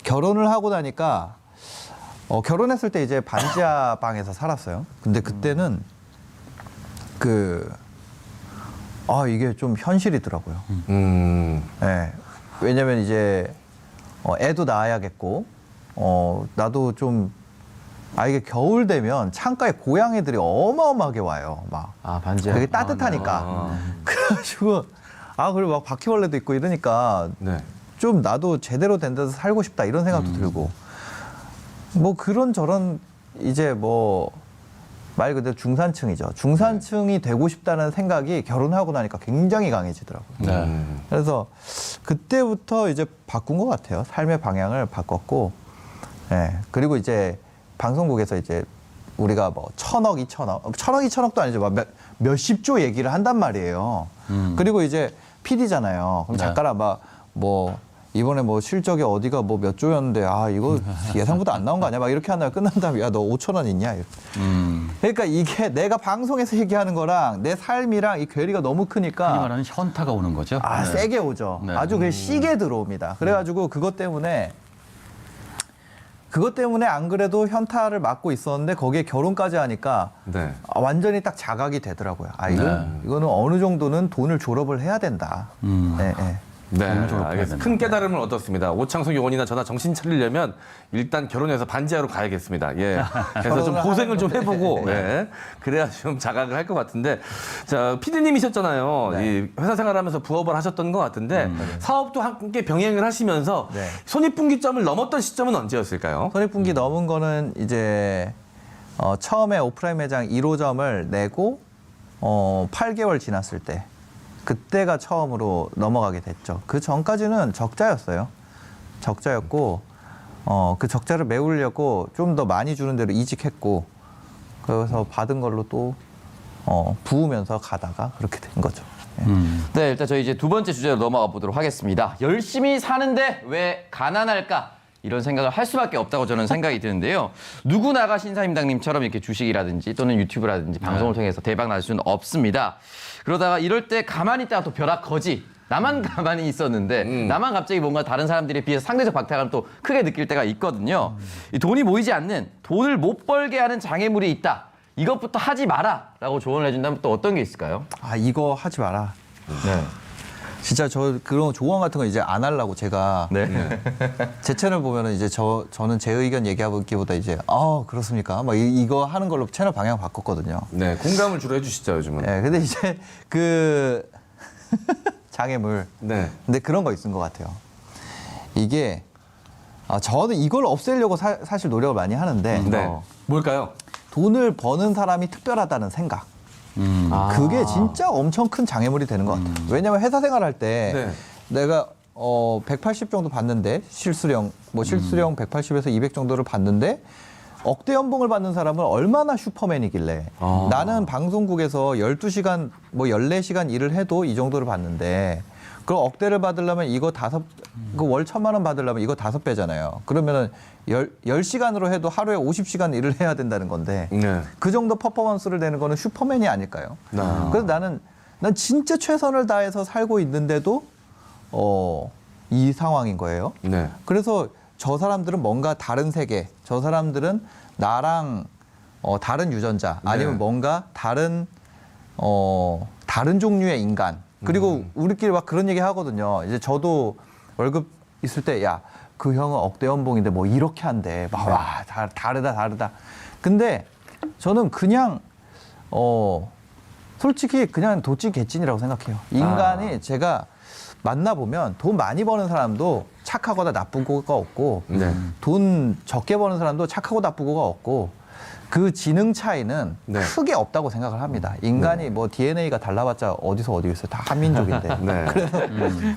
결혼을 하고 나니까 결혼했을 때 이제 반지하 방에서 살았어요. 근데 그때는 이게 좀 현실이더라고요. 네. 왜냐면 이제 애도 낳아야겠고 나도 좀 이게 겨울 되면 창가에 고양이들이 어마어마하게 와요. 막 반지하. 되게 따뜻하니까. 그래가지고 그리고 막 바퀴벌레도 있고 이러니까 네. 좀 나도 제대로 된 데서 살고 싶다 이런 생각도 들고 뭐 그런저런 이제 뭐 말 그대로 중산층이죠. 중산층이 되고 싶다는 생각이 결혼하고 나니까 굉장히 강해지더라고요. 네. 그래서 그때부터 이제 바꾼 것 같아요. 삶의 방향을 바꿨고, 그리고 이제 방송국에서 이제 우리가 뭐 1,000억, 2,000억, 1,000억, 2,000억도 아니죠. 막 몇십조 얘기를 한단 말이에요. 그리고 이제 PD잖아요. 그럼 네. 작가랑 뭐 이번에 뭐 실적이 어디가 뭐 몇 조였는데 이거 예상보다 안 나온 거 아니야? 막 이렇게 한 다음에 끝난 다음에 야, 너 5,000원 있냐? 그러니까 이게 내가 방송에서 얘기하는 거랑 내 삶이랑 이 괴리가 너무 흔히 크니까 말하는 현타가 오는 거죠. 네. 세게 오죠. 네. 아주 그냥 시게 들어옵니다. 그래가지고 그것 때문에 그것 때문에 안 그래도 현타를 맞고 있었는데 거기에 결혼까지 하니까 네. 완전히 딱 자각이 되더라고요. 이거는 어느 정도는 돈을 졸업을 해야 된다. 네, 네. 네, 졸업해야 알겠습니다. 된다. 큰 깨달음을 얻었습니다. 오창석 요원이나 저나 정신 차리려면 일단 결혼해서 반지하로 가야겠습니다. 예. 그래서 좀 고생을 좀 해보고, 예. 그래야 좀 자각을 할 것 같은데. 자, PD님이셨잖아요. 이 회사 생활하면서 부업을 하셨던 것 같은데, 사업도 함께 병행을 하시면서 네. 손익분기점을 넘었던 시점은 언제였을까요? 손익분기 넘은 거는 이제 처음에 오프라인 매장 1호점을 내고 8개월 지났을 때 그때가 처음으로 넘어가게 됐죠. 그 전까지는 적자였어요. 적자였고 그 적자를 메우려고 좀 더 많이 주는 대로 이직했고 그래서 받은 걸로 또 부으면서 가다가 그렇게 된 거죠. 네, 일단 저희 이제 두 번째 주제로 넘어가 보도록 하겠습니다. 열심히 사는데 왜 가난할까? 이런 생각을 할 수밖에 없다고 저는 생각이 드는데요. 누구나가 신사임당님처럼 이렇게 주식이라든지 또는 유튜브라든지 방송을 통해서 대박 날 수는 없습니다. 그러다가 이럴 때 가만히 있다가 또 벼락거지. 나만 가만히 있었는데 나만 갑자기 뭔가 다른 사람들에 비해서 상대적 박탈감을 또 크게 느낄 때가 있거든요. 이 돈이 모이지 않는, 돈을 못 벌게 하는 장애물이 있다. 이것부터 하지 마라 라고 조언을 해준다면 또 어떤 게 있을까요? 아 이거 하지 마라. 네. 진짜 저 그런 조언 같은 거 이제 안 하려고 제가 제 채널 보면은 이제 저는 제 의견 얘기하기보다 이제 그렇습니까? 막 이거 하는 걸로 채널 방향 바꿨거든요. 네, 공감을 주로 해주시죠, 요즘은. 네, 근데 이제 그 장애물. 네. 근데 그런 거 있는 것 같아요. 이게 저는 이걸 없애려고 사실 노력을 많이 하는데 네. 뭘까요? 돈을 버는 사람이 특별하다는 생각. 그게 진짜 엄청 큰 장애물이 되는 것 같아요. 왜냐면 회사 생활할 때 네. 내가 180 정도 받는데 실수령 180에서 200 정도를 받는데 억대 연봉을 받는 사람은 얼마나 슈퍼맨이길래 나는 방송국에서 12시간 14시간 일을 해도 이 정도를 받는데 그럼 억대를 받으려면 이거 월 1,000만 원 받으려면 이거 5배잖아요. 그러면은 10시간으로 해도 하루에 50시간 일을 해야 된다는 건데 네. 그 정도 퍼포먼스를 내는 거는 슈퍼맨이 아닐까요? 그래서 난 진짜 최선을 다해서 살고 있는데도 이 상황인 거예요. 네. 그래서 저 사람들은 뭔가 다른 세계, 저 사람들은 나랑 다른 유전자 아니면 뭔가 다른 종류의 인간. 그리고 우리끼리 막 그런 얘기 하거든요. 이제 저도 월급 있을 때 그 형은 억대 연봉인데 뭐 이렇게 한대. 와, 다르다. 근데 저는 그냥 솔직히 그냥 도찐 개찐이라고 생각해요. 인간이 제가 만나보면 돈 많이 버는 사람도 착하거나 나쁜 거가 없고 돈 적게 버는 사람도 착하고 나쁜 거가 없고 그 지능 차이는 크게 없다고 생각을 합니다. 인간이 뭐 DNA가 달라봤자 어디서 어디 있어요. 다 한민족인데. 그래서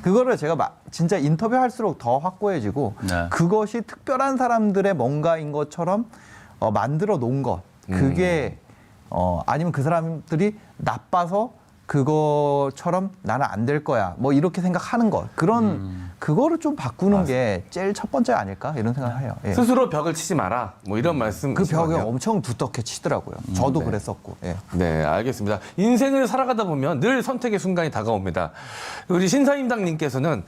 그거를 제가 진짜 인터뷰할수록 더 확고해지고 그것이 특별한 사람들의 뭔가인 것처럼 만들어 놓은 것. 그게 아니면 그 사람들이 나빠서 그거처럼 나는 안 될 거야. 뭐 이렇게 생각하는 것. 그거를 좀 바꾸는 게 제일 첫 번째 아닐까 이런 생각을 해요. 예. 스스로 벽을 치지 마라. 뭐 이런 말씀. 그 벽을 엄청 두텁게 치더라고요. 저도 그랬었고. 예. 네, 알겠습니다. 인생을 살아가다 보면 늘 선택의 순간이 다가옵니다. 우리 신사임당님께서는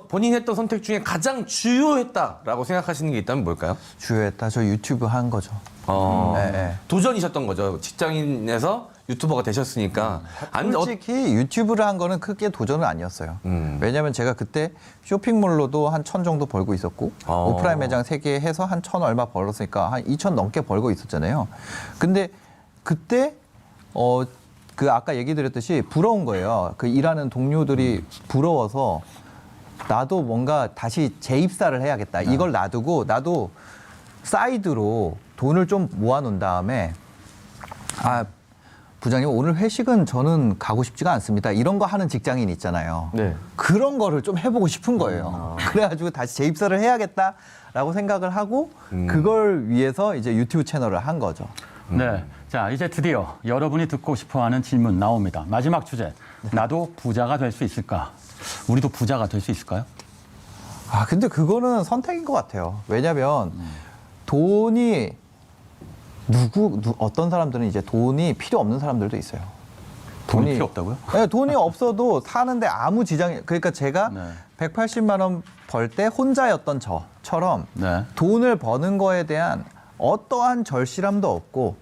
본인이 했던 선택 중에 가장 주요했다라고 생각하시는 게 있다면 뭘까요? 주요했다. 저 유튜브 한 거죠. 도전이셨던 거죠. 직장인에서 유튜버가 되셨으니까. 솔직히 유튜브를 한 거는 크게 도전은 아니었어요. 왜냐하면 제가 그때 쇼핑몰로도 한 1,000 정도 벌고 있었고 오프라인 매장 3개 해서 한 1,000 얼마 벌었으니까 한 2,000 넘게 벌고 있었잖아요. 근데 그때 그 아까 얘기 드렸듯이 부러운 거예요. 그 일하는 동료들이 부러워서 나도 뭔가 다시 재입사를 해야겠다. 이걸 놔두고 나도 사이드로 돈을 좀 모아놓은 다음에 부장님 오늘 회식은 저는 가고 싶지가 않습니다. 이런 거 하는 직장인 있잖아요. 그런 거를 좀 해보고 싶은 거예요. 그래가지고 다시 재입사를 해야겠다라고 생각을 하고 그걸 위해서 이제 유튜브 채널을 한 거죠. 네. 자, 이제 드디어 여러분이 듣고 싶어하는 질문 나옵니다. 마지막 주제. 나도 부자가 될 수 있을까? 우리도 부자가 될 수 있을까요? 근데 그거는 선택인 것 같아요. 왜냐하면 돈이 어떤 사람들은 이제 돈이 필요 없는 사람들도 있어요. 돈이 필요 없다고요? 네, 돈이 없어도 사는데 아무 지장이. 그러니까 제가 180만 원 벌 때 혼자였던 것처럼 네. 돈을 버는 거에 대한 어떠한 절실함도 없고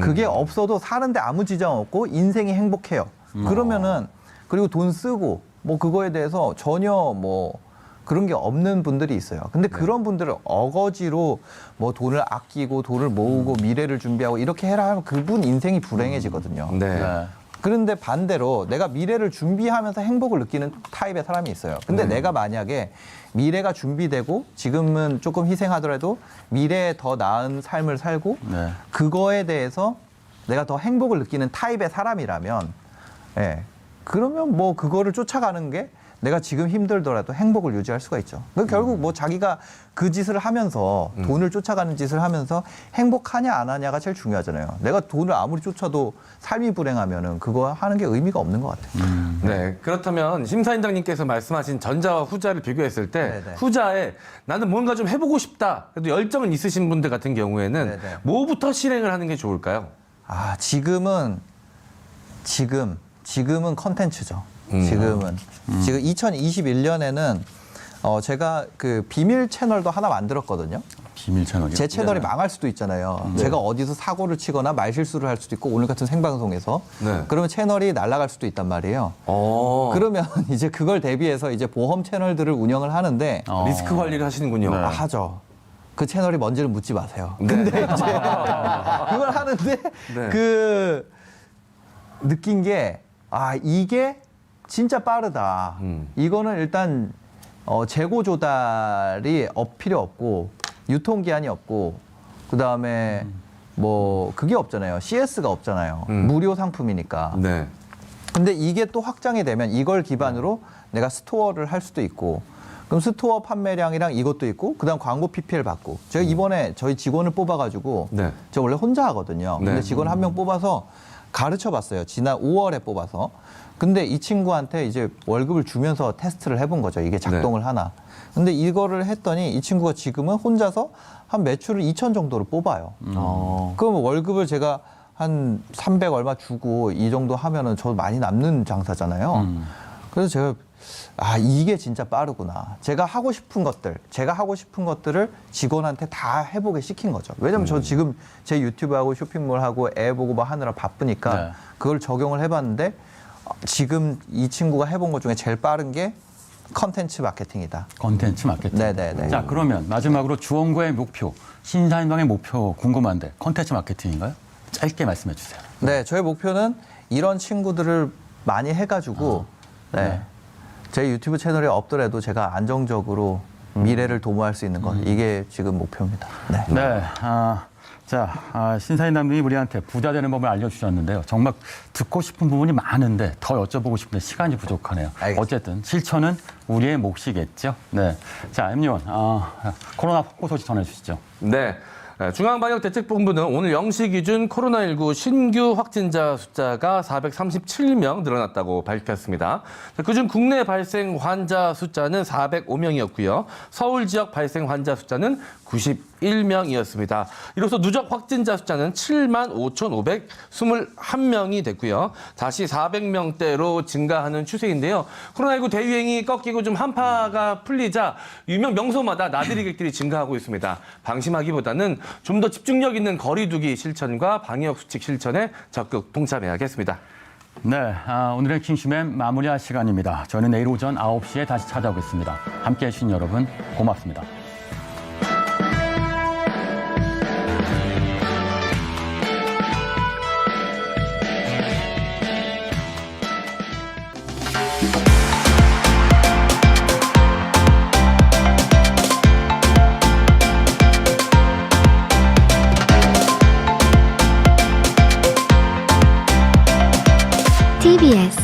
그게 없어도 사는데 아무 지장 없고 인생이 행복해요. 그러면은 그리고 돈 쓰고 뭐 그거에 대해서 전혀 뭐 그런 게 없는 분들이 있어요. 근데 그런 분들을 어거지로 뭐 돈을 아끼고 돈을 모으고 미래를 준비하고 이렇게 해라 하면 그분 인생이 불행해지거든요. 네. 네. 그런데 반대로 내가 미래를 준비하면서 행복을 느끼는 타입의 사람이 있어요. 근데 내가 만약에 미래가 준비되고 지금은 조금 희생하더라도 미래에 더 나은 삶을 살고 네. 그거에 대해서 내가 더 행복을 느끼는 타입의 사람이라면 예. 그러면 뭐 그거를 쫓아가는 게 내가 지금 힘들더라도 행복을 유지할 수가 있죠. 결국 뭐 자기가 그 짓을 하면서 돈을 쫓아가는 짓을 하면서 행복하냐 안 하냐가 제일 중요하잖아요. 내가 돈을 아무리 쫓아도 삶이 불행하면은 그거 하는 게 의미가 없는 것 같아요. 네. 그렇다면 심사위원장님께서 말씀하신 전자와 후자를 비교했을 때 네네. 후자에 나는 뭔가 좀 해보고 싶다. 그래도 열정은 있으신 분들 같은 경우에는 네네. 뭐부터 실행을 하는 게 좋을까요? 아, 지금은 컨텐츠죠. 지금 2021년에는 제가 그 비밀 채널도 하나 만들었거든요. 비밀 채널이요? 제 채널이 망할 수도 있잖아요. 제가 어디서 사고를 치거나 말실수를 할 수도 있고 오늘 같은 생방송에서 네. 그러면 채널이 날아갈 수도 있단 말이에요. 그러면 이제 그걸 대비해서 이제 보험 채널들을 운영을 하는데 리스크 관리를 하시는군요. 아, 하죠. 그 채널이 뭔지를 묻지 마세요. 근데 이제 그걸 하는데 네. 그 느낀 게 이게 진짜 빠르다. 이거는 일단 재고 조달이 필요 없고 유통기한이 없고 그다음에 뭐 그게 없잖아요. CS가 없잖아요. 무료 상품이니까. 네. 근데 이게 또 확장이 되면 이걸 기반으로 내가 스토어를 할 수도 있고 그럼 스토어 판매량이랑 이것도 있고 그다음 광고 PPL 받고 제가 이번에 저희 직원을 뽑아가지고 네. 제가 원래 혼자 하거든요. 근데 네. 직원 한 명 뽑아서 가르쳐 봤어요. 지난 5월에 뽑아서. 근데 이 친구한테 이제 월급을 주면서 테스트를 해본 거죠. 이게 작동을 하나. 근데 이거를 했더니 이 친구가 지금은 혼자서 한 매출을 2천 정도로 뽑아요. 그럼 월급을 제가 한 300 얼마 주고 이 정도 하면은 저 많이 남는 장사잖아요. 그래서 제가 이게 진짜 빠르구나. 제가 하고 싶은 것들을 직원한테 다 해보게 시킨 거죠. 왜냐면 저 지금 제 유튜브하고 쇼핑몰하고 애 보고 뭐 하느라 바쁘니까 네. 그걸 적용을 해봤는데 지금 이 친구가 해본 것 중에 제일 빠른 게 컨텐츠 마케팅이다. 컨텐츠 마케팅. 네네네. 자, 그러면 마지막으로 주원구의 목표, 신사임당의 목표 궁금한데 컨텐츠 마케팅인가요? 짧게 말씀해 주세요. 네, 저의 목표는 이런 친구들을 많이 해가지고 제 유튜브 채널에 없더라도 제가 안정적으로 미래를 도모할 수 있는 것 이게 지금 목표입니다. 네. 네. 신사임당님이 우리한테 부자 되는 법을 알려주셨는데요. 정말 듣고 싶은 부분이 많은데 더 여쭤보고 싶은데 시간이 부족하네요. 알겠습니다. 어쨌든 실천은 우리의 몫이겠죠. 네. 자, 임요원, 코로나 확보 소식 전해주시죠. 네. 중앙방역대책본부는 오늘 0시 기준 코로나19 신규 확진자 숫자가 437명 늘어났다고 밝혔습니다. 그중 국내 발생 환자 숫자는 405명이었고요. 서울 지역 발생 환자 숫자는 91명이었습니다. 이로써 누적 확진자 숫자는 75,521명이 됐고요. 다시 400명대로 증가하는 추세인데요. 코로나19 대유행이 꺾이고 좀 한파가 풀리자 유명 명소마다 나들이 객들이 증가하고 있습니다. 방심하기보다는 좀 더 집중력 있는 거리두기 실천과 방역수칙 실천에 적극 동참해야겠습니다. 네, 오늘의 킹슈맨 마무리할 시간입니다. 저는 내일 오전 9시에 다시 찾아오겠습니다. 함께해 주신 여러분 고맙습니다. TBS